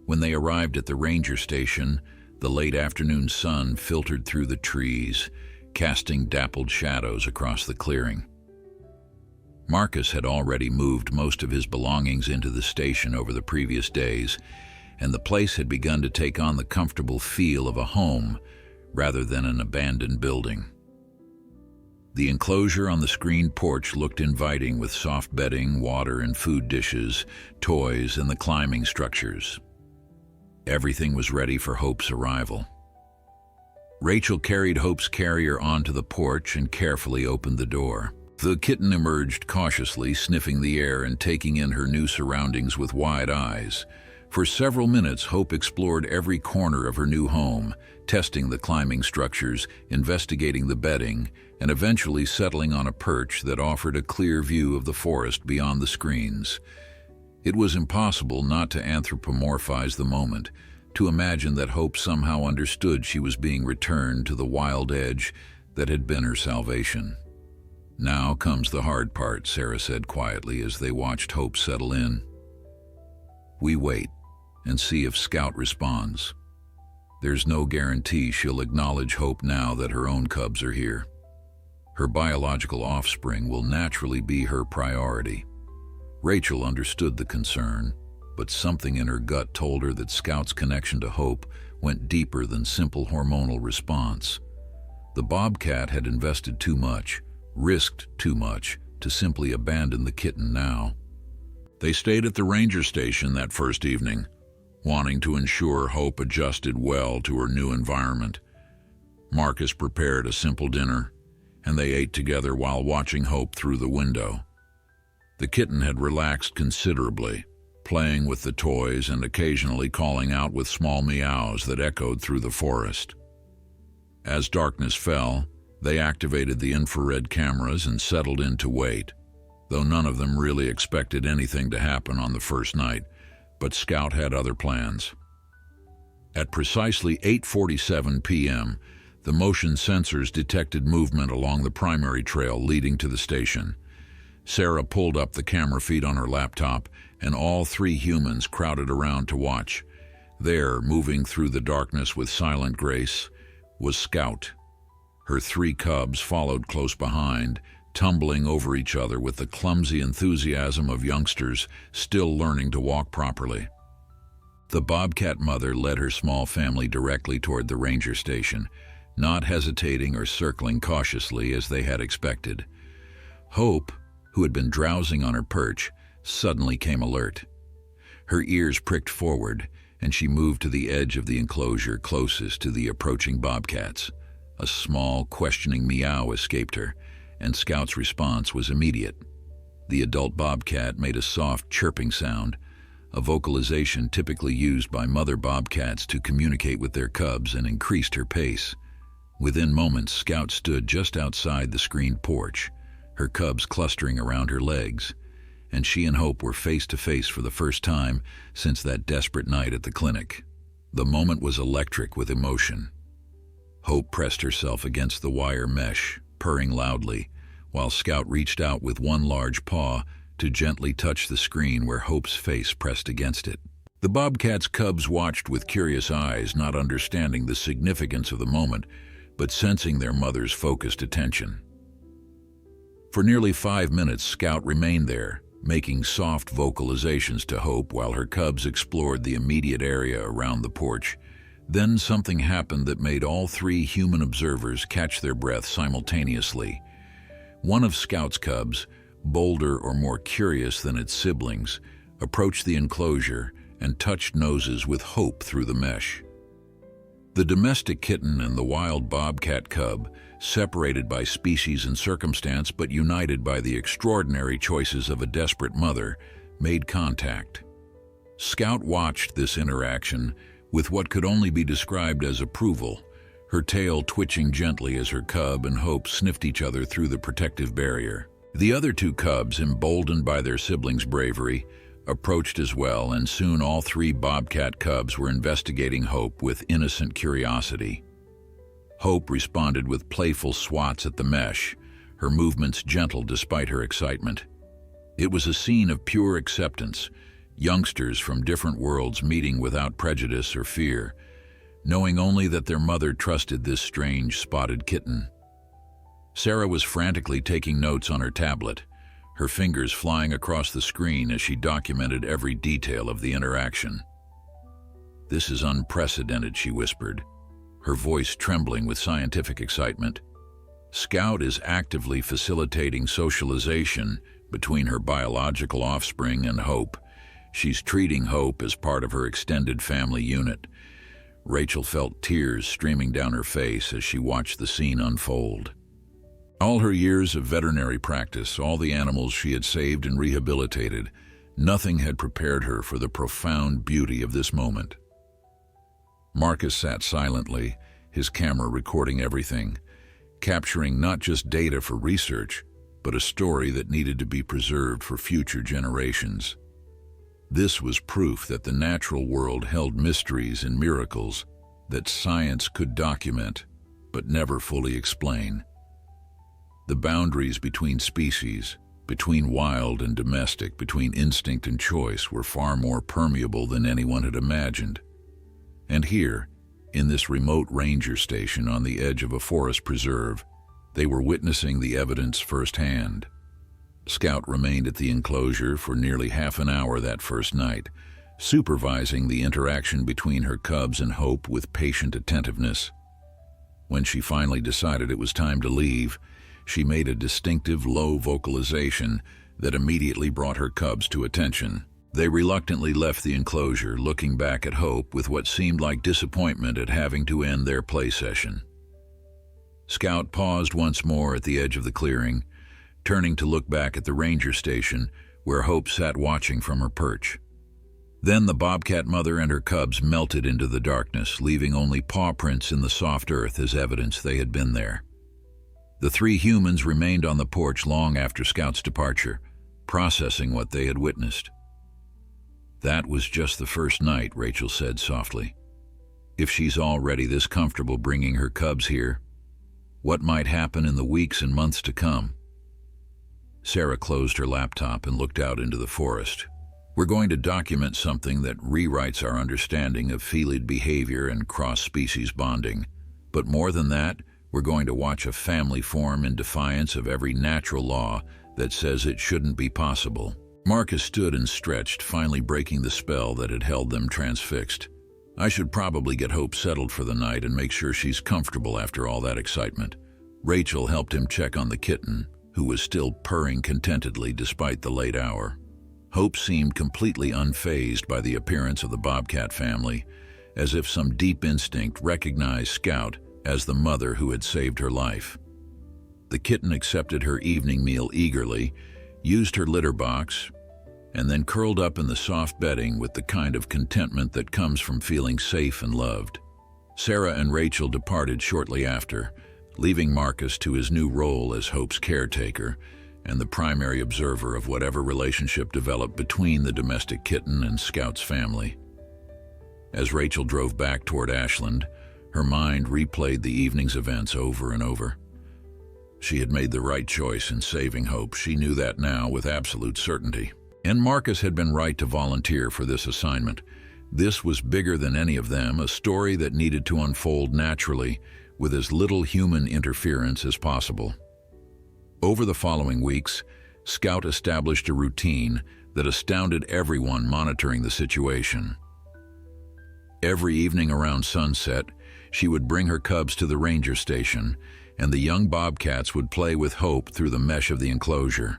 When they arrived at the ranger station, the late afternoon sun filtered through the trees, casting dappled shadows across the clearing. Marcus had already moved most of his belongings into the station over the previous days, and the place had begun to take on the comfortable feel of a home rather than an abandoned building. The enclosure on the screened porch looked inviting, with soft bedding, water and food dishes, toys, and the climbing structures. Everything was ready for Hope's arrival. Rachel carried Hope's carrier onto the porch and carefully opened the door. The kitten emerged cautiously, sniffing the air and taking in her new surroundings with wide eyes. For several minutes, Hope explored every corner of her new home, testing the climbing structures, investigating the bedding, and eventually settling on a perch that offered a clear view of the forest beyond the screens. It was impossible not to anthropomorphize the moment, to imagine that Hope somehow understood she was being returned to the wild edge that had been her salvation. "Now comes the hard part," Sarah said quietly as they watched Hope settle in. "We wait and see if Scout responds. There's no guarantee she'll acknowledge Hope now that her own cubs are here. Her biological offspring will naturally be her priority." Rachel understood the concern, but something in her gut told her that Scout's connection to Hope went deeper than simple hormonal response. The bobcat had invested too much, risked too much, to simply abandon the kitten now. They stayed at the ranger station that first evening, wanting to ensure Hope adjusted well to her new environment. Marcus prepared a simple dinner, and they ate together while watching Hope through the window. The kitten had relaxed considerably, playing with the toys and occasionally calling out with small meows that echoed through the forest. As darkness fell, they activated the infrared cameras and settled in to wait. though none of them really expected anything to happen on the first night, but Scout had other plans. At precisely 8:47 p.m., the motion sensors detected movement along the primary trail leading to the station. Sarah pulled up the camera feed on her laptop, and all three humans crowded around to watch. There, moving through the darkness with silent grace, was Scout. Her three cubs followed close behind, tumbling over each other with the clumsy enthusiasm of youngsters still learning to walk properly. The Bobcat mother led her small family directly toward the ranger station, not hesitating or circling cautiously as they had expected. Hope, who had been drowsing on her perch, suddenly came alert. Her ears pricked forward, and she moved to the edge of the enclosure closest to the approaching bobcats. A small, questioning meow escaped her, and Scout's response was immediate. The adult bobcat made a soft chirping sound, a vocalization typically used by mother bobcats to communicate with their cubs, and increased her pace. Within moments, Scout stood just outside the screened porch, her cubs clustering around her legs, and she and Hope were face to face for the first time since that desperate night at the clinic. The moment was electric with emotion. Hope pressed herself against the wire mesh, purring loudly, while Scout reached out with one large paw to gently touch the screen where Hope's face pressed against it. The bobcat's cubs watched with curious eyes, not understanding the significance of the moment, but sensing their mother's focused attention. For nearly 5 minutes, Scout remained there, making soft vocalizations to Hope while her cubs explored the immediate area around the porch. Then something happened that made all three human observers catch their breath simultaneously. One of Scout's cubs, bolder or more curious than its siblings, approached the enclosure and touched noses with Hope through the mesh. The domestic kitten and the wild bobcat cub, separated by species and circumstance but united by the extraordinary choices of a desperate mother, made contact. Scout watched this interaction with what could only be described as approval, her tail twitching gently as her cub and Hope sniffed each other through the protective barrier. The other two cubs, emboldened by their siblings' bravery, approached as well, and soon all three bobcat cubs were investigating Hope with innocent curiosity. Hope responded with playful swats at the mesh, her movements gentle despite her excitement. It was a scene of pure acceptance, youngsters from different worlds meeting without prejudice or fear, knowing only that their mother trusted this strange spotted kitten. Sarah was frantically taking notes on her tablet, her fingers flying across the screen as she documented every detail of the interaction. "This is unprecedented," she whispered, her voice trembling with scientific excitement. Scout is actively facilitating socialization between her biological offspring and Hope. She's treating Hope as part of her extended family unit. Rachel felt tears streaming down her face as she watched the scene unfold. All her years of veterinary practice, all the animals she had saved and rehabilitated, nothing had prepared her for the profound beauty of this moment. Marcus sat silently, his camera recording everything, capturing not just data for research, but a story that needed to be preserved for future generations. This was proof that the natural world held mysteries and miracles that science could document, but never fully explain. The boundaries between species, between wild and domestic, between instinct and choice, were far more permeable than anyone had imagined. And here, in this remote ranger station on the edge of a forest preserve, they were witnessing the evidence firsthand. Scout remained at the enclosure for nearly half an hour that first night, supervising the interaction between her cubs and Hope with patient attentiveness. When she finally decided it was time to leave, she made a distinctive low vocalization that immediately brought her cubs to attention. They reluctantly left the enclosure, looking back at Hope with what seemed like disappointment at having to end their play session. Scout paused once more at the edge of the clearing, turning to look back at the ranger station where Hope sat watching from her perch. Then the bobcat mother and her cubs melted into the darkness, leaving only paw prints in the soft earth as evidence they had been there. The three humans remained on the porch long after Scout's departure, processing what they had witnessed. "That was just the first night," Rachel said softly. "If she's already this comfortable bringing her cubs here, what might happen in the weeks and months to come?" Sarah closed her laptop and looked out into the forest. "We're going to document something that rewrites our understanding of felid behavior and cross-species bonding. But more than that, we're going to watch a family form in defiance of every natural law that says it shouldn't be possible." Marcus stood and stretched, finally breaking the spell that had held them transfixed. "I should probably get Hope settled for the night and make sure she's comfortable after all that excitement." Rachel helped him check on the kitten, who was still purring contentedly despite the late hour. Hope seemed completely unfazed by the appearance of the Bobcat family, as if some deep instinct recognized Scout as the mother who had saved her life. The kitten accepted her evening meal eagerly, used her litter box, and then curled up in the soft bedding with the kind of contentment that comes from feeling safe and loved. Sarah and Rachel departed shortly after, leaving Marcus to his new role as Hope's caretaker and the primary observer of whatever relationship developed between the domestic kitten and Scout's family. As Rachel drove back toward Ashland, her mind replayed the evening's events over and over. She had made the right choice in saving Hope. She knew that now with absolute certainty. And Marcus had been right to volunteer for this assignment. This was bigger than any of them, a story that needed to unfold naturally, with as little human interference as possible. Over the following weeks, Scout established a routine that astounded everyone monitoring the situation. Every evening around sunset, she would bring her cubs to the ranger station, and the young bobcats would play with Hope through the mesh of the enclosure.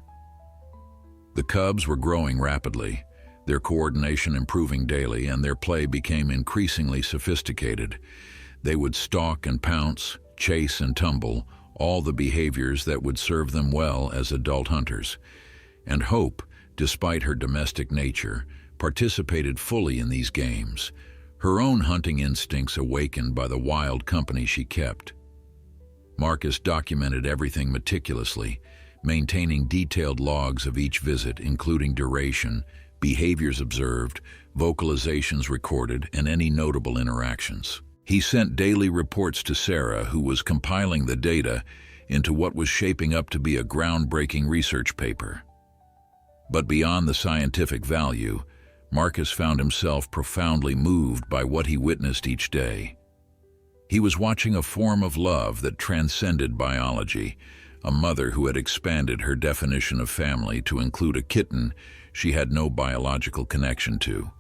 The cubs were growing rapidly, their coordination improving daily, and their play became increasingly sophisticated. They would stalk and pounce, chase and tumble, all the behaviors that would serve them well as adult hunters. And Hope, despite her domestic nature, participated fully in these games, her own hunting instincts awakened by the wild company she kept. Marcus documented everything meticulously, maintaining detailed logs of each visit, including duration, behaviors observed, vocalizations recorded, and any notable interactions. He sent daily reports to Sarah, who was compiling the data into what was shaping up to be a groundbreaking research paper. But beyond the scientific value, Marcus found himself profoundly moved by what he witnessed each day. He was watching a form of love that transcended biology, a mother who had expanded her definition of family to include a kitten she had no biological connection to,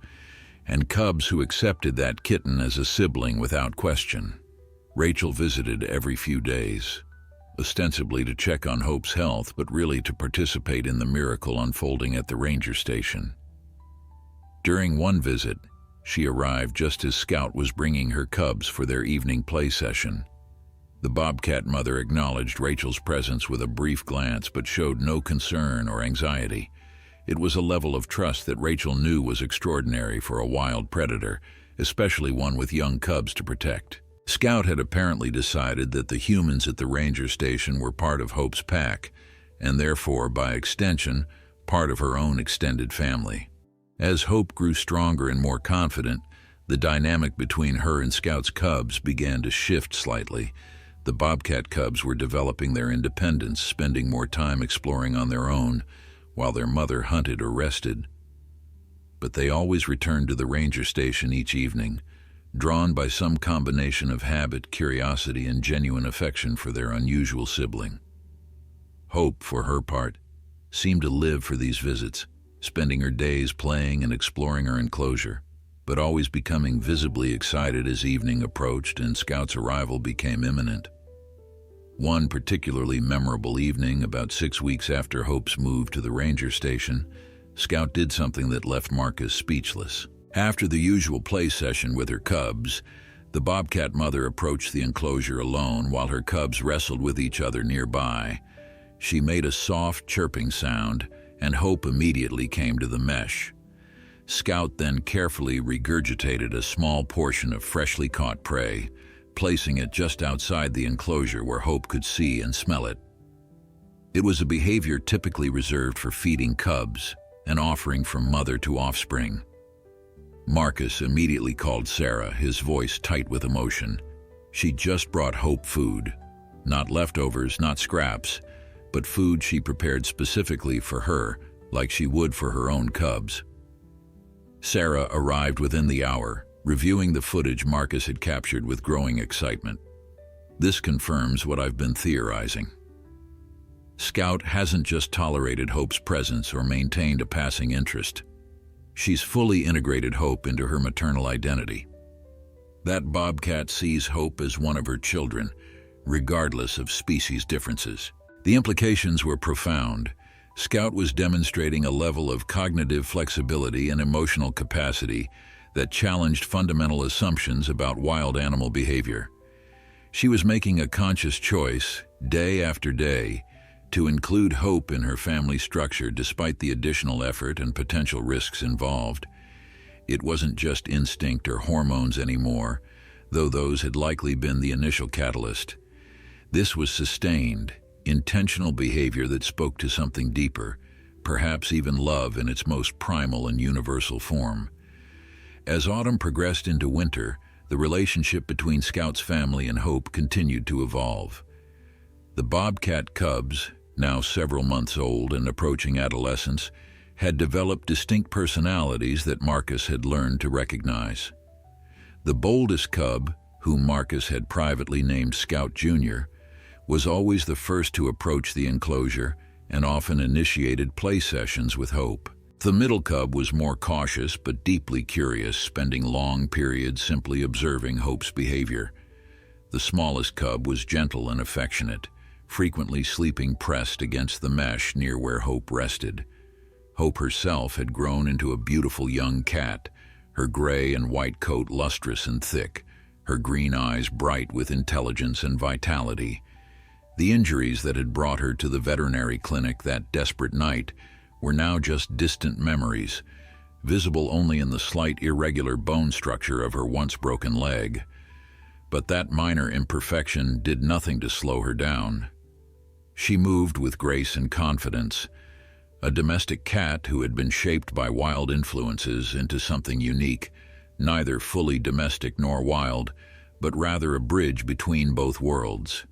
and cubs who accepted that kitten as a sibling without question. Rachel visited every few days, ostensibly to check on Hope's health, but really to participate in the miracle unfolding at the ranger station. During one visit, she arrived just as Scout was bringing her cubs for their evening play session. The Bobcat mother acknowledged Rachel's presence with a brief glance, but showed no concern or anxiety. It was a level of trust that Rachel knew was extraordinary for a wild predator, especially one with young cubs to protect. Scout had apparently decided that the humans at the ranger station were part of Hope's pack, and therefore, by extension, part of her own extended family. As Hope grew stronger and more confident, the dynamic between her and Scout's cubs began to shift slightly. The Bobcat cubs were developing their independence, spending more time exploring on their own, while their mother hunted or rested. But they always returned to the ranger station each evening, drawn by some combination of habit, curiosity, and genuine affection for their unusual sibling. Hope, for her part, seemed to live for these visits, spending her days playing and exploring her enclosure, but always becoming visibly excited as evening approached and Scout's arrival became imminent. One particularly memorable evening, about 6 weeks after Hope's move to the ranger station, Scout did something that left Marcus speechless. After the usual play session with her cubs, the Bobcat mother approached the enclosure alone while her cubs wrestled with each other nearby. She made a soft chirping sound, and Hope immediately came to the mesh. Scout then carefully regurgitated a small portion of freshly caught prey, placing it just outside the enclosure where Hope could see and smell it. It was a behavior typically reserved for feeding cubs, an offering from mother to offspring. Marcus immediately called Sarah, his voice tight with emotion. She just brought Hope food. Not leftovers, not scraps, but food she prepared specifically for her, like she would for her own cubs. Sarah arrived within the hour, reviewing the footage Marcus had captured with growing excitement. This confirms what I've been theorizing. Scout hasn't just tolerated Hope's presence or maintained a passing interest. She's fully integrated Hope into her maternal identity. That Bobcat sees Hope as one of her children, regardless of species differences. The implications were profound. Scout was demonstrating a level of cognitive flexibility and emotional capacity that challenged fundamental assumptions about wild animal behavior. She was making a conscious choice, day after day, to include Hope in her family structure despite the additional effort and potential risks involved. It wasn't just instinct or hormones anymore, though those had likely been the initial catalyst. This was sustained, intentional behavior that spoke to something deeper, perhaps even love in its most primal and universal form. As autumn progressed into winter, the relationship between Scout's family and Hope continued to evolve. The Bobcat cubs, now several months old and approaching adolescence, had developed distinct personalities that Marcus had learned to recognize. The boldest cub, whom Marcus had privately named Scout Jr., was always the first to approach the enclosure and often initiated play sessions with Hope. The middle cub was more cautious but deeply curious, spending long periods simply observing Hope's behavior. The smallest cub was gentle and affectionate, frequently sleeping pressed against the mesh near where Hope rested. Hope herself had grown into a beautiful young cat, her gray and white coat lustrous and thick, her green eyes bright with intelligence and vitality. The injuries that had brought her to the veterinary clinic that desperate night were now just distant memories, visible only in the slight irregular bone structure of her once broken leg. But that minor imperfection did nothing to slow her down. She moved with grace and confidence, a domestic cat who had been shaped by wild influences into something unique, neither fully domestic nor wild, but rather a bridge between both worlds.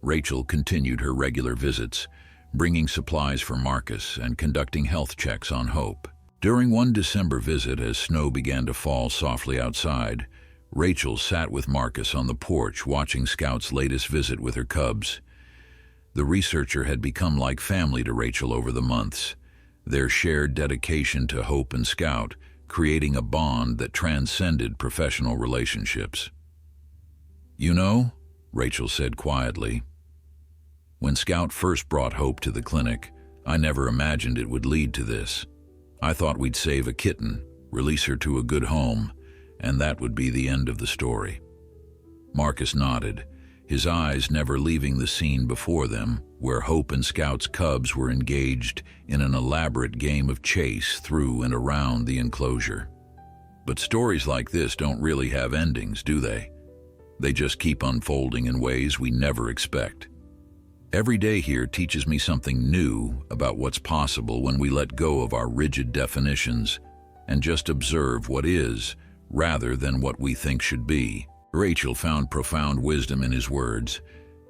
Rachel continued her regular visits, bringing supplies for Marcus and conducting health checks on Hope. During one December visit, as snow began to fall softly outside, Rachel sat with Marcus on the porch watching Scout's latest visit with her cubs. The researcher had become like family to Rachel over the months, their shared dedication to Hope and Scout creating a bond that transcended professional relationships. "You know," Rachel said quietly, "when Scout first brought Hope to the clinic, I never imagined it would lead to this. I thought we'd save a kitten, release her to a good home, and that would be the end of the story." Marcus nodded, his eyes never leaving the scene before them, where Hope and Scout's cubs were engaged in an elaborate game of chase through and around the enclosure. But stories like this don't really have endings, do they? They just keep unfolding in ways we never expect. Every day here teaches me something new about what's possible when we let go of our rigid definitions and just observe what is, rather than what we think should be. Rachel found profound wisdom in his words.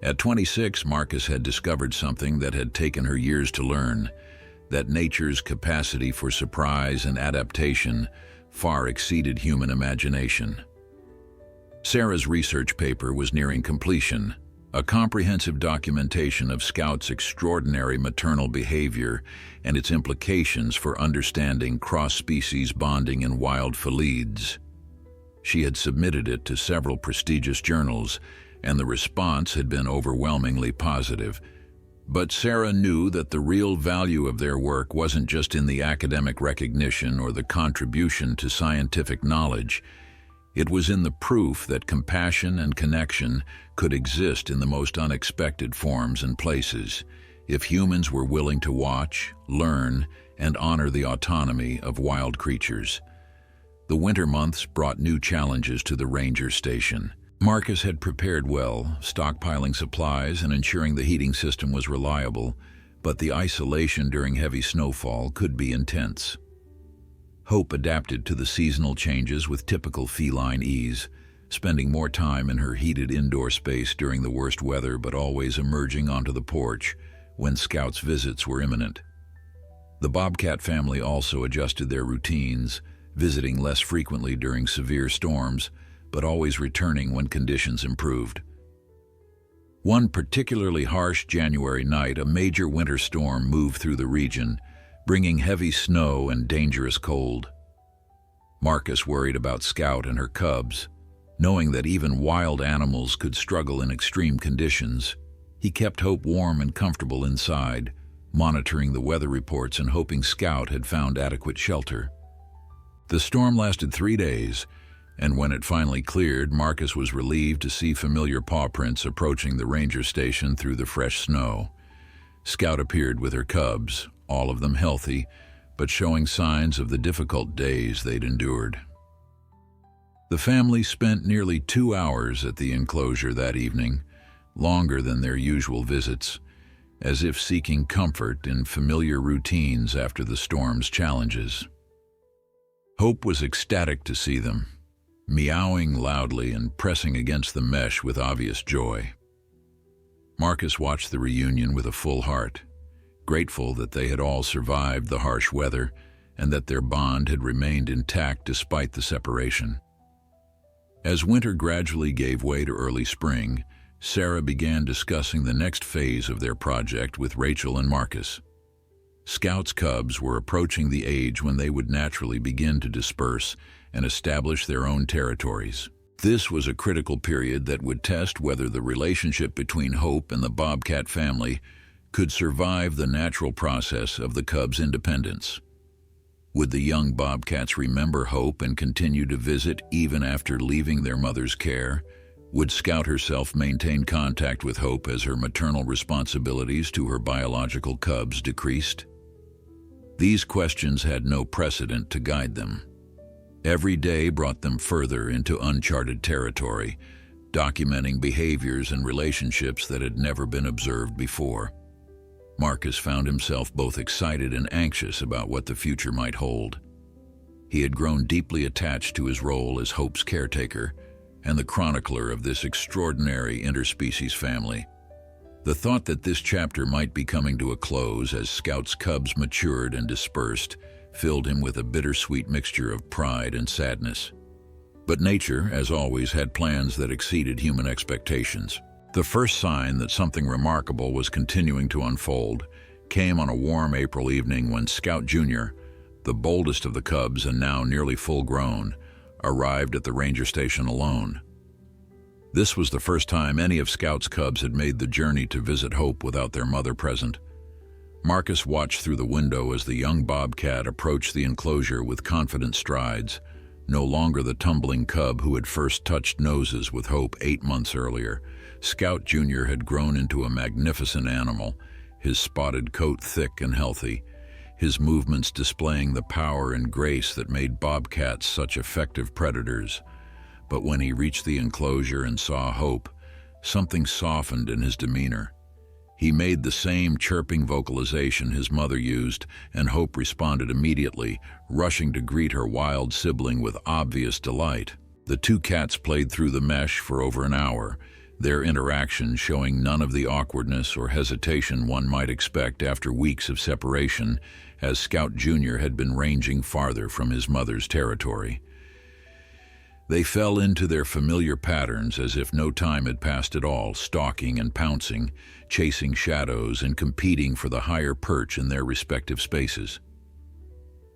At 26, Marcus had discovered something that had taken her years to learn, that nature's capacity for surprise and adaptation far exceeded human imagination. Sarah's research paper was nearing completion, a comprehensive documentation of Scout's extraordinary maternal behavior and its implications for understanding cross-species bonding in wild felids. She had submitted it to several prestigious journals, and the response had been overwhelmingly positive. But Sarah knew that the real value of their work wasn't just in the academic recognition or the contribution to scientific knowledge. It was in the proof that compassion and connection could exist in the most unexpected forms and places, if humans were willing to watch, learn, and honor the autonomy of wild creatures. The winter months brought new challenges to the ranger station. Marcus had prepared well, stockpiling supplies and ensuring the heating system was reliable, but the isolation during heavy snowfall could be intense. Hope adapted to the seasonal changes with typical feline ease, spending more time in her heated indoor space during the worst weather but always emerging onto the porch when Scout's visits were imminent. The Bobcat family also adjusted their routines, visiting less frequently during severe storms, but always returning when conditions improved. One particularly harsh January night, a major winter storm moved through the region, bringing heavy snow and dangerous cold. Marcus worried about Scout and her cubs. Knowing that even wild animals could struggle in extreme conditions, he kept Hope warm and comfortable inside, monitoring the weather reports and hoping Scout had found adequate shelter. The storm lasted 3 days, and when it finally cleared, Marcus was relieved to see familiar paw prints approaching the ranger station through the fresh snow. Scout appeared with her cubs, all of them healthy, but showing signs of the difficult days they'd endured. The family spent nearly 2 hours at the enclosure that evening, longer than their usual visits, as if seeking comfort in familiar routines after the storm's challenges. Hope was ecstatic to see them, meowing loudly and pressing against the mesh with obvious joy. Marcus watched the reunion with a full heart, grateful that they had all survived the harsh weather and that their bond had remained intact despite the separation. As winter gradually gave way to early spring, Sarah began discussing the next phase of their project with Rachel and Marcus. Scout's cubs were approaching the age when they would naturally begin to disperse and establish their own territories. This was a critical period that would test whether the relationship between Hope and the Bobcat family could survive the natural process of the cubs' independence. Would the young Bobcats remember Hope and continue to visit even after leaving their mother's care? Would Scout herself maintain contact with Hope as her maternal responsibilities to her biological cubs decreased? These questions had no precedent to guide them. Every day brought them further into uncharted territory, documenting behaviors and relationships that had never been observed before. Marcus found himself both excited and anxious about what the future might hold. He had grown deeply attached to his role as Hope's caretaker and the chronicler of this extraordinary interspecies family. The thought that this chapter might be coming to a close as Scout's cubs matured and dispersed filled him with a bittersweet mixture of pride and sadness. But nature, as always, had plans that exceeded human expectations. The first sign that something remarkable was continuing to unfold came on a warm April evening when Scout Jr., the boldest of the cubs and now nearly full-grown, arrived at the ranger station alone. This was the first time any of Scout's cubs had made the journey to visit Hope without their mother present. Marcus watched through the window as the young Bobcat approached the enclosure with confident strides, no longer the tumbling cub who had first touched noses with Hope 8 months earlier. Scout Jr. had grown into a magnificent animal, his spotted coat thick and healthy, his movements displaying the power and grace that made bobcats such effective predators. But when he reached the enclosure and saw Hope, something softened in his demeanor. He made the same chirping vocalization his mother used, and Hope responded immediately, rushing to greet her wild sibling with obvious delight. The two cats played through the mesh for over an hour, their interaction showing none of the awkwardness or hesitation one might expect after weeks of separation, as Scout Jr. had been ranging farther from his mother's territory. They fell into their familiar patterns as if no time had passed at all, stalking and pouncing, chasing shadows and competing for the higher perch in their respective spaces.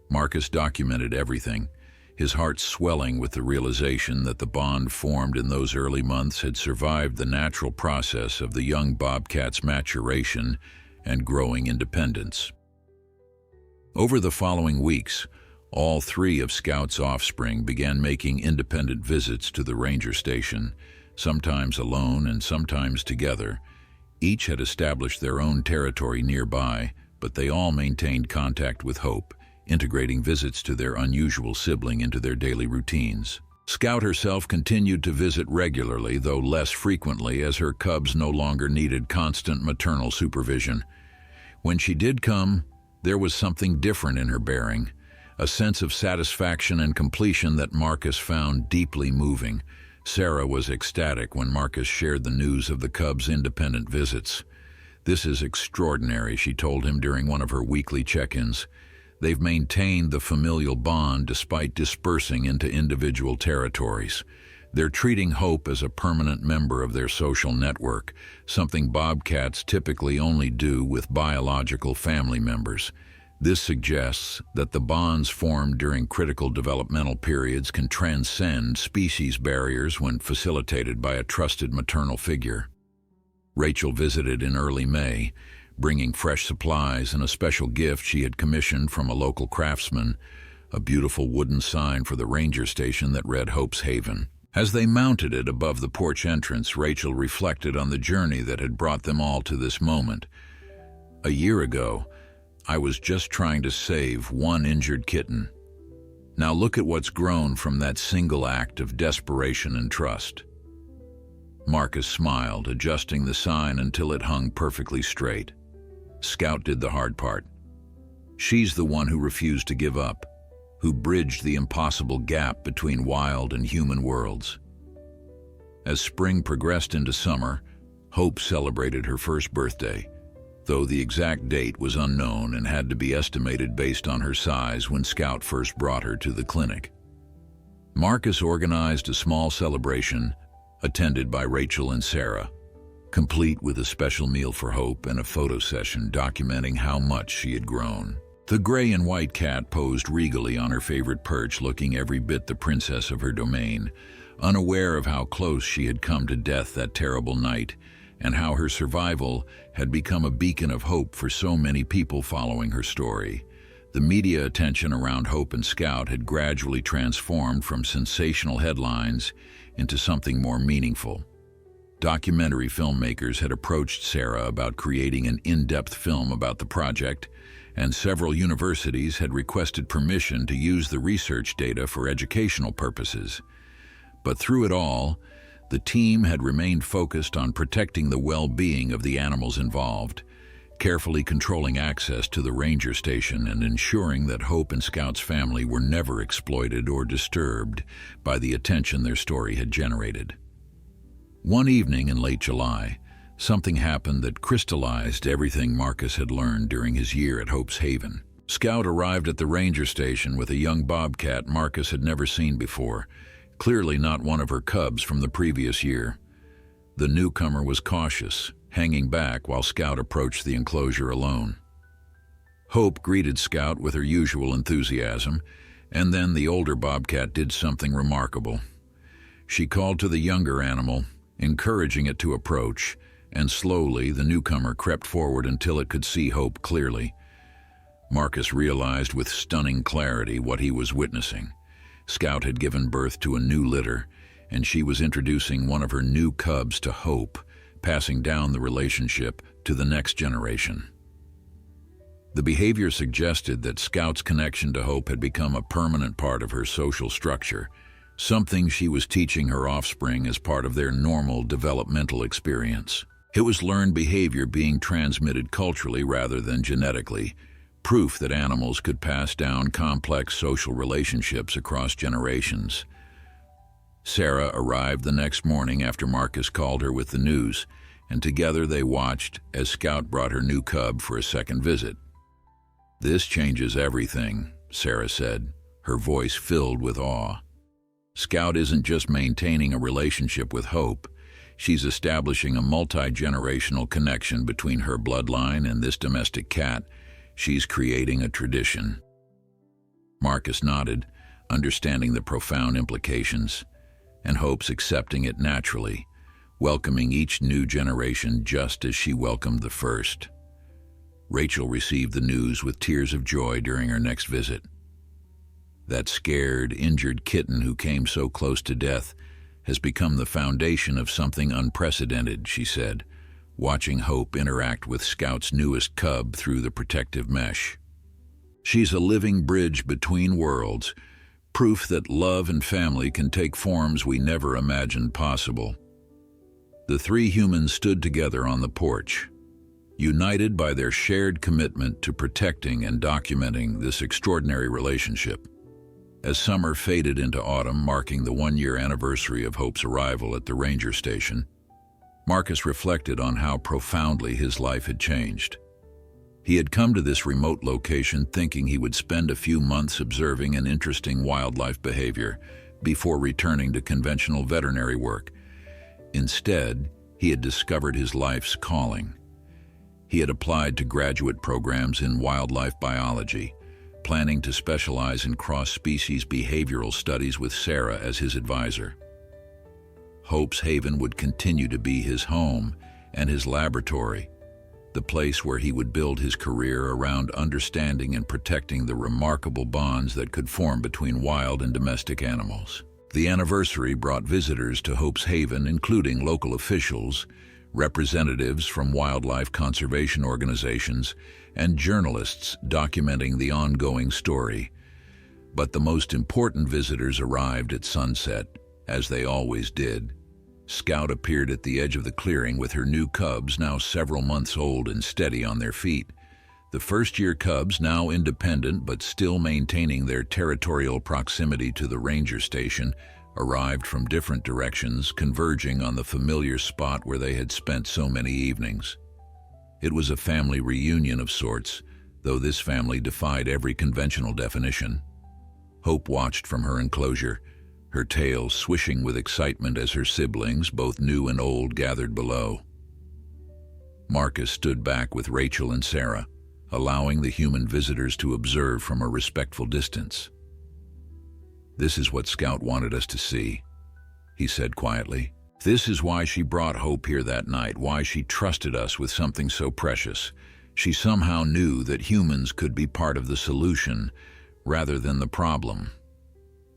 Marcus documented everything, his heart swelling with the realization that the bond formed in those early months had survived the natural process of the young bobcat's maturation and growing independence. Over the following weeks, all 3 of Scout's offspring began making independent visits to the ranger station, sometimes alone and sometimes together. Each had established their own territory nearby, but they all maintained contact with Hope, integrating visits to their unusual sibling into their daily routines. Scout herself continued to visit regularly, though less frequently, as her cubs no longer needed constant maternal supervision. When she did come, there was something different in her bearing, a sense of satisfaction and completion that Marcus found deeply moving. Sarah was ecstatic when Marcus shared the news of the cubs' independent visits. "This is extraordinary," she told him during one of her weekly check-ins. "They've maintained the familial bond despite dispersing into individual territories. They're treating Hope as a permanent member of their social network, something bobcats typically only do with biological family members. This suggests that the bonds formed during critical developmental periods can transcend species barriers when facilitated by a trusted maternal figure." Rachel visited in early May, bringing fresh supplies and a special gift she had commissioned from a local craftsman, a beautiful wooden sign for the ranger station that read Hope's Haven. As they mounted it above the porch entrance, Rachel reflected on the journey that had brought them all to this moment. "A year ago, I was just trying to save one injured kitten. Now look at what's grown from that single act of desperation and trust." Marcus smiled, adjusting the sign until it hung perfectly straight. Scout did the hard part. She's the one who refused to give up, who bridged the impossible gap between wild and human worlds. As spring progressed into summer, Hope celebrated her first birthday, though the exact date was unknown and had to be estimated based on her size when Scout first brought her to the clinic. Marcus organized a small celebration, attended by Rachel and Sarah, complete with a special meal for Hope and a photo session documenting how much she had grown. The gray and white cat posed regally on her favorite perch, looking every bit the princess of her domain, unaware of how close she had come to death that terrible night, and how her survival had become a beacon of hope for so many people following her story. The media attention around Hope and Scout had gradually transformed from sensational headlines into something more meaningful. Documentary filmmakers had approached Sarah about creating an in-depth film about the project, and several universities had requested permission to use the research data for educational purposes. But through it all, the team had remained focused on protecting the well-being of the animals involved, carefully controlling access to the ranger station and ensuring that Hope and Scout's family were never exploited or disturbed by the attention their story had generated. One evening in late July, something happened that crystallized everything Marcus had learned during his year at Hope's Haven. Scout arrived at the ranger station with a young bobcat Marcus had never seen before, clearly not one of her cubs from the previous year. The newcomer was cautious, hanging back while Scout approached the enclosure alone. Hope greeted Scout with her usual enthusiasm, and then the older bobcat did something remarkable. She called to the younger animal, encouraging it to approach, and slowly the newcomer crept forward until it could see Hope clearly. Marcus realized with stunning clarity what he was witnessing. Scout had given birth to a new litter, and she was introducing one of her new cubs to Hope, passing down the relationship to the next generation. The behavior suggested that Scout's connection to Hope had become a permanent part of her social structure, something she was teaching her offspring as part of their normal developmental experience. It was learned behavior being transmitted culturally rather than genetically, proof that animals could pass down complex social relationships across generations. Sarah arrived the next morning after Marcus called her with the news, and together they watched as Scout brought her new cub for a second visit. "This changes everything," Sarah said, her voice filled with awe. "Scout isn't just maintaining a relationship with Hope, she's establishing a multi-generational connection between her bloodline and this domestic cat. She's creating a tradition." Marcus nodded, understanding the profound implications, and Hope's accepting it naturally, welcoming each new generation just as she welcomed the first. Rachel received the news with tears of joy during her next visit. "That scared, injured kitten who came so close to death has become the foundation of something unprecedented," she said, watching Hope interact with Scout's newest cub through the protective mesh. "She's a living bridge between worlds, proof that love and family can take forms we never imagined possible. The three humans stood together on the porch, united by their shared commitment to protecting and documenting this extraordinary relationship. As summer faded into autumn, marking the one-year anniversary of Hope's arrival at the ranger station, Marcus reflected on how profoundly his life had changed. He had come to this remote location thinking he would spend a few months observing an interesting wildlife behavior before returning to conventional veterinary work. Instead, he had discovered his life's calling. He had applied to graduate programs in wildlife biology, planning to specialize in cross-species behavioral studies with Sarah as his advisor. Hope's Haven would continue to be his home and his laboratory, the place where he would build his career around understanding and protecting the remarkable bonds that could form between wild and domestic animals. The anniversary brought visitors to Hope's Haven, including local officials, representatives from wildlife conservation organizations, and journalists documenting the ongoing story. But the most important visitors arrived at sunset, as they always did. Scout appeared at the edge of the clearing with her new cubs, now several months old and steady on their feet. The first-year cubs, now independent but still maintaining their territorial proximity to the ranger station, arrived from different directions, converging on the familiar spot where they had spent so many evenings. It was a family reunion of sorts, though this family defied every conventional definition. Hope watched from her enclosure, her tail swishing with excitement as her siblings, both new and old, gathered below. Marcus stood back with Rachel and Sarah, allowing the human visitors to observe from a respectful distance. "This is what Scout wanted us to see," he said quietly. "This is why she brought Hope here that night, why she trusted us with something so precious. She somehow knew that humans could be part of the solution rather than the problem."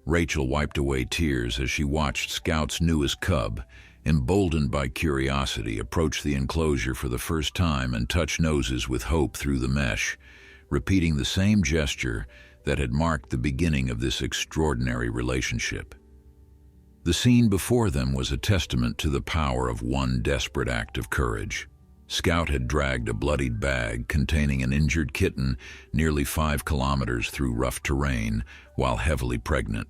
Rachel wiped away tears as she watched Scout's newest cub, emboldened by curiosity, approach the enclosure for the first time and touch noses with Hope through the mesh, repeating the same gesture that had marked the beginning of this extraordinary relationship. The scene before them was a testament to the power of one desperate act of courage. Scout had dragged a bloodied bag containing an injured kitten nearly 5 kilometers through rough terrain while heavily pregnant,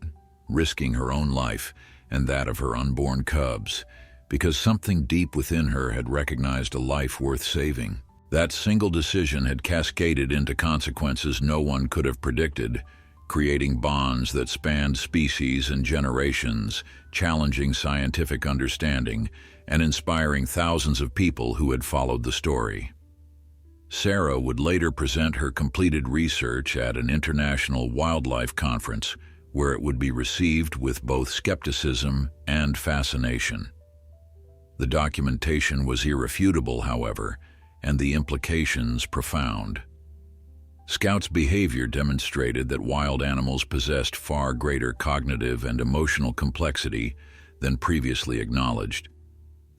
risking her own life and that of her unborn cubs, because something deep within her had recognized a life worth saving. That single decision had cascaded into consequences no one could have predicted, creating bonds that spanned species and generations, challenging scientific understanding, and inspiring thousands of people who had followed the story. Sarah would later present her completed research at an international wildlife conference, where it would be received with both skepticism and fascination. The documentation was irrefutable, however, and the implications profound. Scout's behavior demonstrated that wild animals possessed far greater cognitive and emotional complexity than previously acknowledged.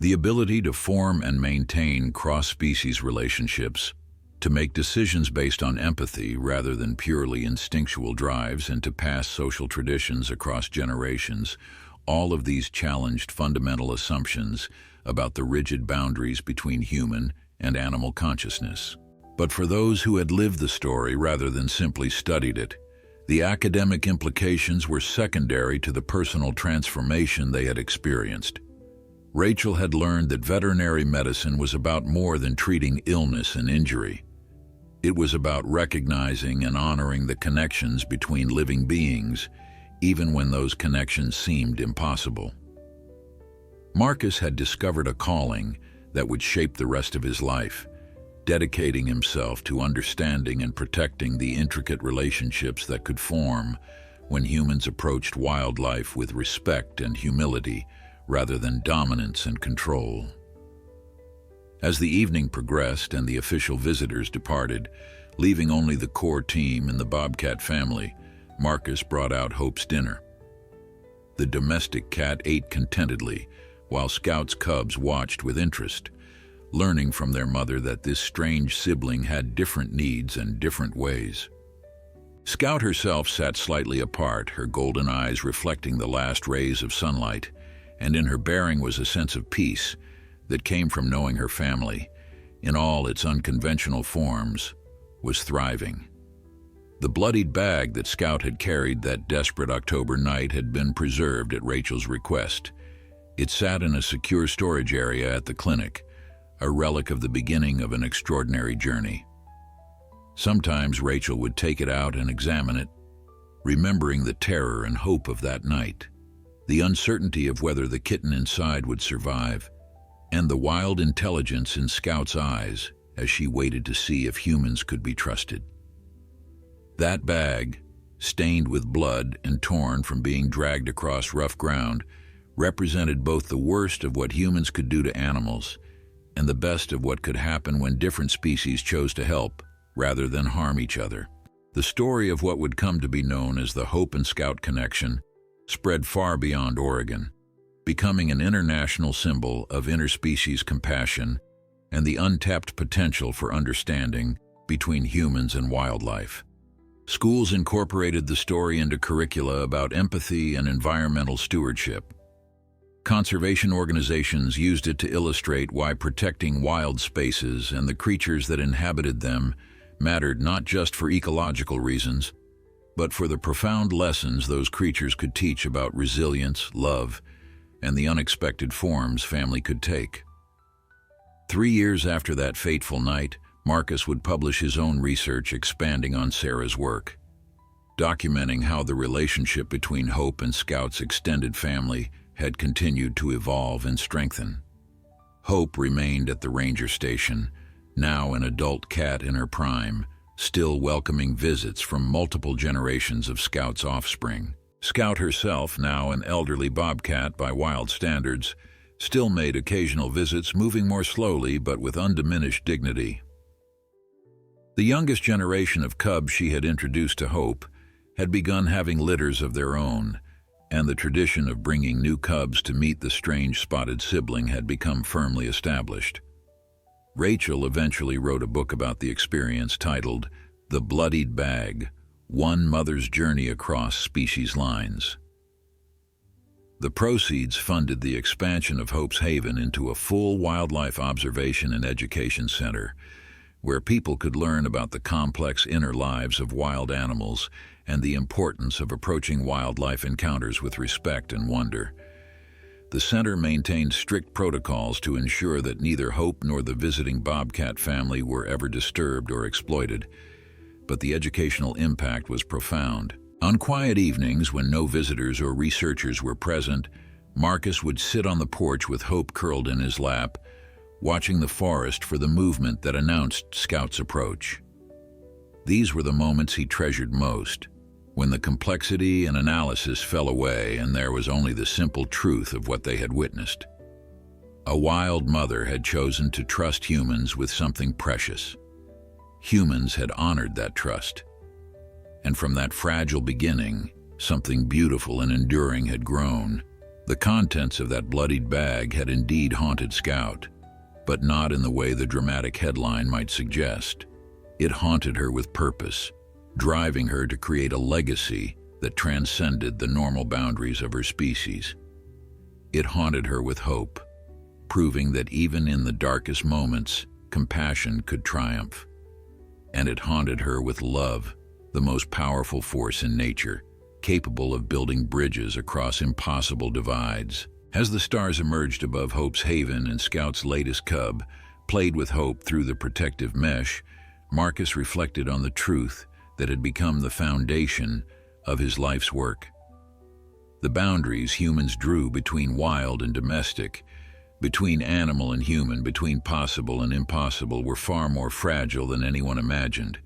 The ability to form and maintain cross-species relationships, to make decisions based on empathy rather than purely instinctual drives, and to pass social traditions across generations, all of these challenged fundamental assumptions about the rigid boundaries between human and animal consciousness. But for those who had lived the story rather than simply studied it, the academic implications were secondary to the personal transformation they had experienced. Rachel had learned that veterinary medicine was about more than treating illness and injury. It was about recognizing and honoring the connections between living beings, even when those connections seemed impossible. Marcus had discovered a calling that would shape the rest of his life, dedicating himself to understanding and protecting the intricate relationships that could form when humans approached wildlife with respect and humility rather than dominance and control. As the evening progressed and the official visitors departed, leaving only the core team and the Bobcat family, Marcus brought out Hope's dinner. The domestic cat ate contentedly, while Scout's cubs watched with interest, learning from their mother that this strange sibling had different needs and different ways. Scout herself sat slightly apart, her golden eyes reflecting the last rays of sunlight, and in her bearing was a sense of peace that came from knowing her family, in all its unconventional forms, was thriving. The bloodied bag that Scout had carried that desperate October night had been preserved at Rachel's request. It sat in a secure storage area at the clinic, a relic of the beginning of an extraordinary journey. Sometimes Rachel would take it out and examine it, remembering the terror and hope of that night, the uncertainty of whether the kitten inside would survive, and the wild intelligence in Scout's eyes as she waited to see if humans could be trusted. That bag, stained with blood and torn from being dragged across rough ground, represented both the worst of what humans could do to animals and the best of what could happen when different species chose to help rather than harm each other. The story of what would come to be known as the Hope and Scout connection spread far beyond Oregon, becoming an international symbol of interspecies compassion and the untapped potential for understanding between humans and wildlife. Schools incorporated the story into curricula about empathy and environmental stewardship. Conservation organizations used it to illustrate why protecting wild spaces and the creatures that inhabited them mattered not just for ecological reasons, but for the profound lessons those creatures could teach about resilience, love, and the unexpected forms family could take. 3 years after that fateful night, Marcus would publish his own research expanding on Sarah's work, documenting how the relationship between Hope and Scout's extended family had continued to evolve and strengthen. Hope remained at the ranger station, now an adult cat in her prime, still welcoming visits from multiple generations of Scout's offspring. Scout herself, now an elderly bobcat by wild standards, still made occasional visits, moving more slowly but with undiminished dignity. The youngest generation of cubs she had introduced to Hope had begun having litters of their own, and the tradition of bringing new cubs to meet the strange spotted sibling had become firmly established. Rachel eventually wrote a book about the experience titled The Bloodied Bag: One Mother's Journey Across Species Lines. The proceeds funded the expansion of Hope's Haven into a full wildlife observation and education center, where people could learn about the complex inner lives of wild animals and the importance of approaching wildlife encounters with respect and wonder. The center maintained strict protocols to ensure that neither Hope nor the visiting bobcat family were ever disturbed or exploited, but the educational impact was profound. On quiet evenings when no visitors or researchers were present, Marcus would sit on the porch with Hope curled in his lap, watching the forest for the movement that announced Scout's approach. These were the moments he treasured most, when the complexity and analysis fell away and there was only the simple truth of what they had witnessed. A wild mother had chosen to trust humans with something precious. Humans had honored that trust. And from that fragile beginning, something beautiful and enduring had grown. The contents of that bloodied bag had indeed haunted Scout, but not in the way the dramatic headline might suggest. It haunted her with purpose, driving her to create a legacy that transcended the normal boundaries of her species. It haunted her with hope, proving that even in the darkest moments, compassion could triumph. And it haunted her with love, the most powerful force in nature, capable of building bridges across impossible divides. As the stars emerged above Hope's Haven and Scout's latest cub played with Hope through the protective mesh, Marcus reflected on the truth that had become the foundation of his life's work. The boundaries humans drew between wild and domestic, between animal and human, between possible and impossible, were far more fragile than anyone imagined.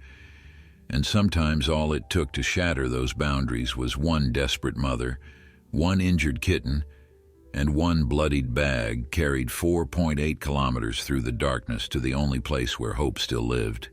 And sometimes all it took to shatter those boundaries was one desperate mother, one injured kitten, and one bloodied bag carried 4.8 kilometers through the darkness to the only place where Hope still lived.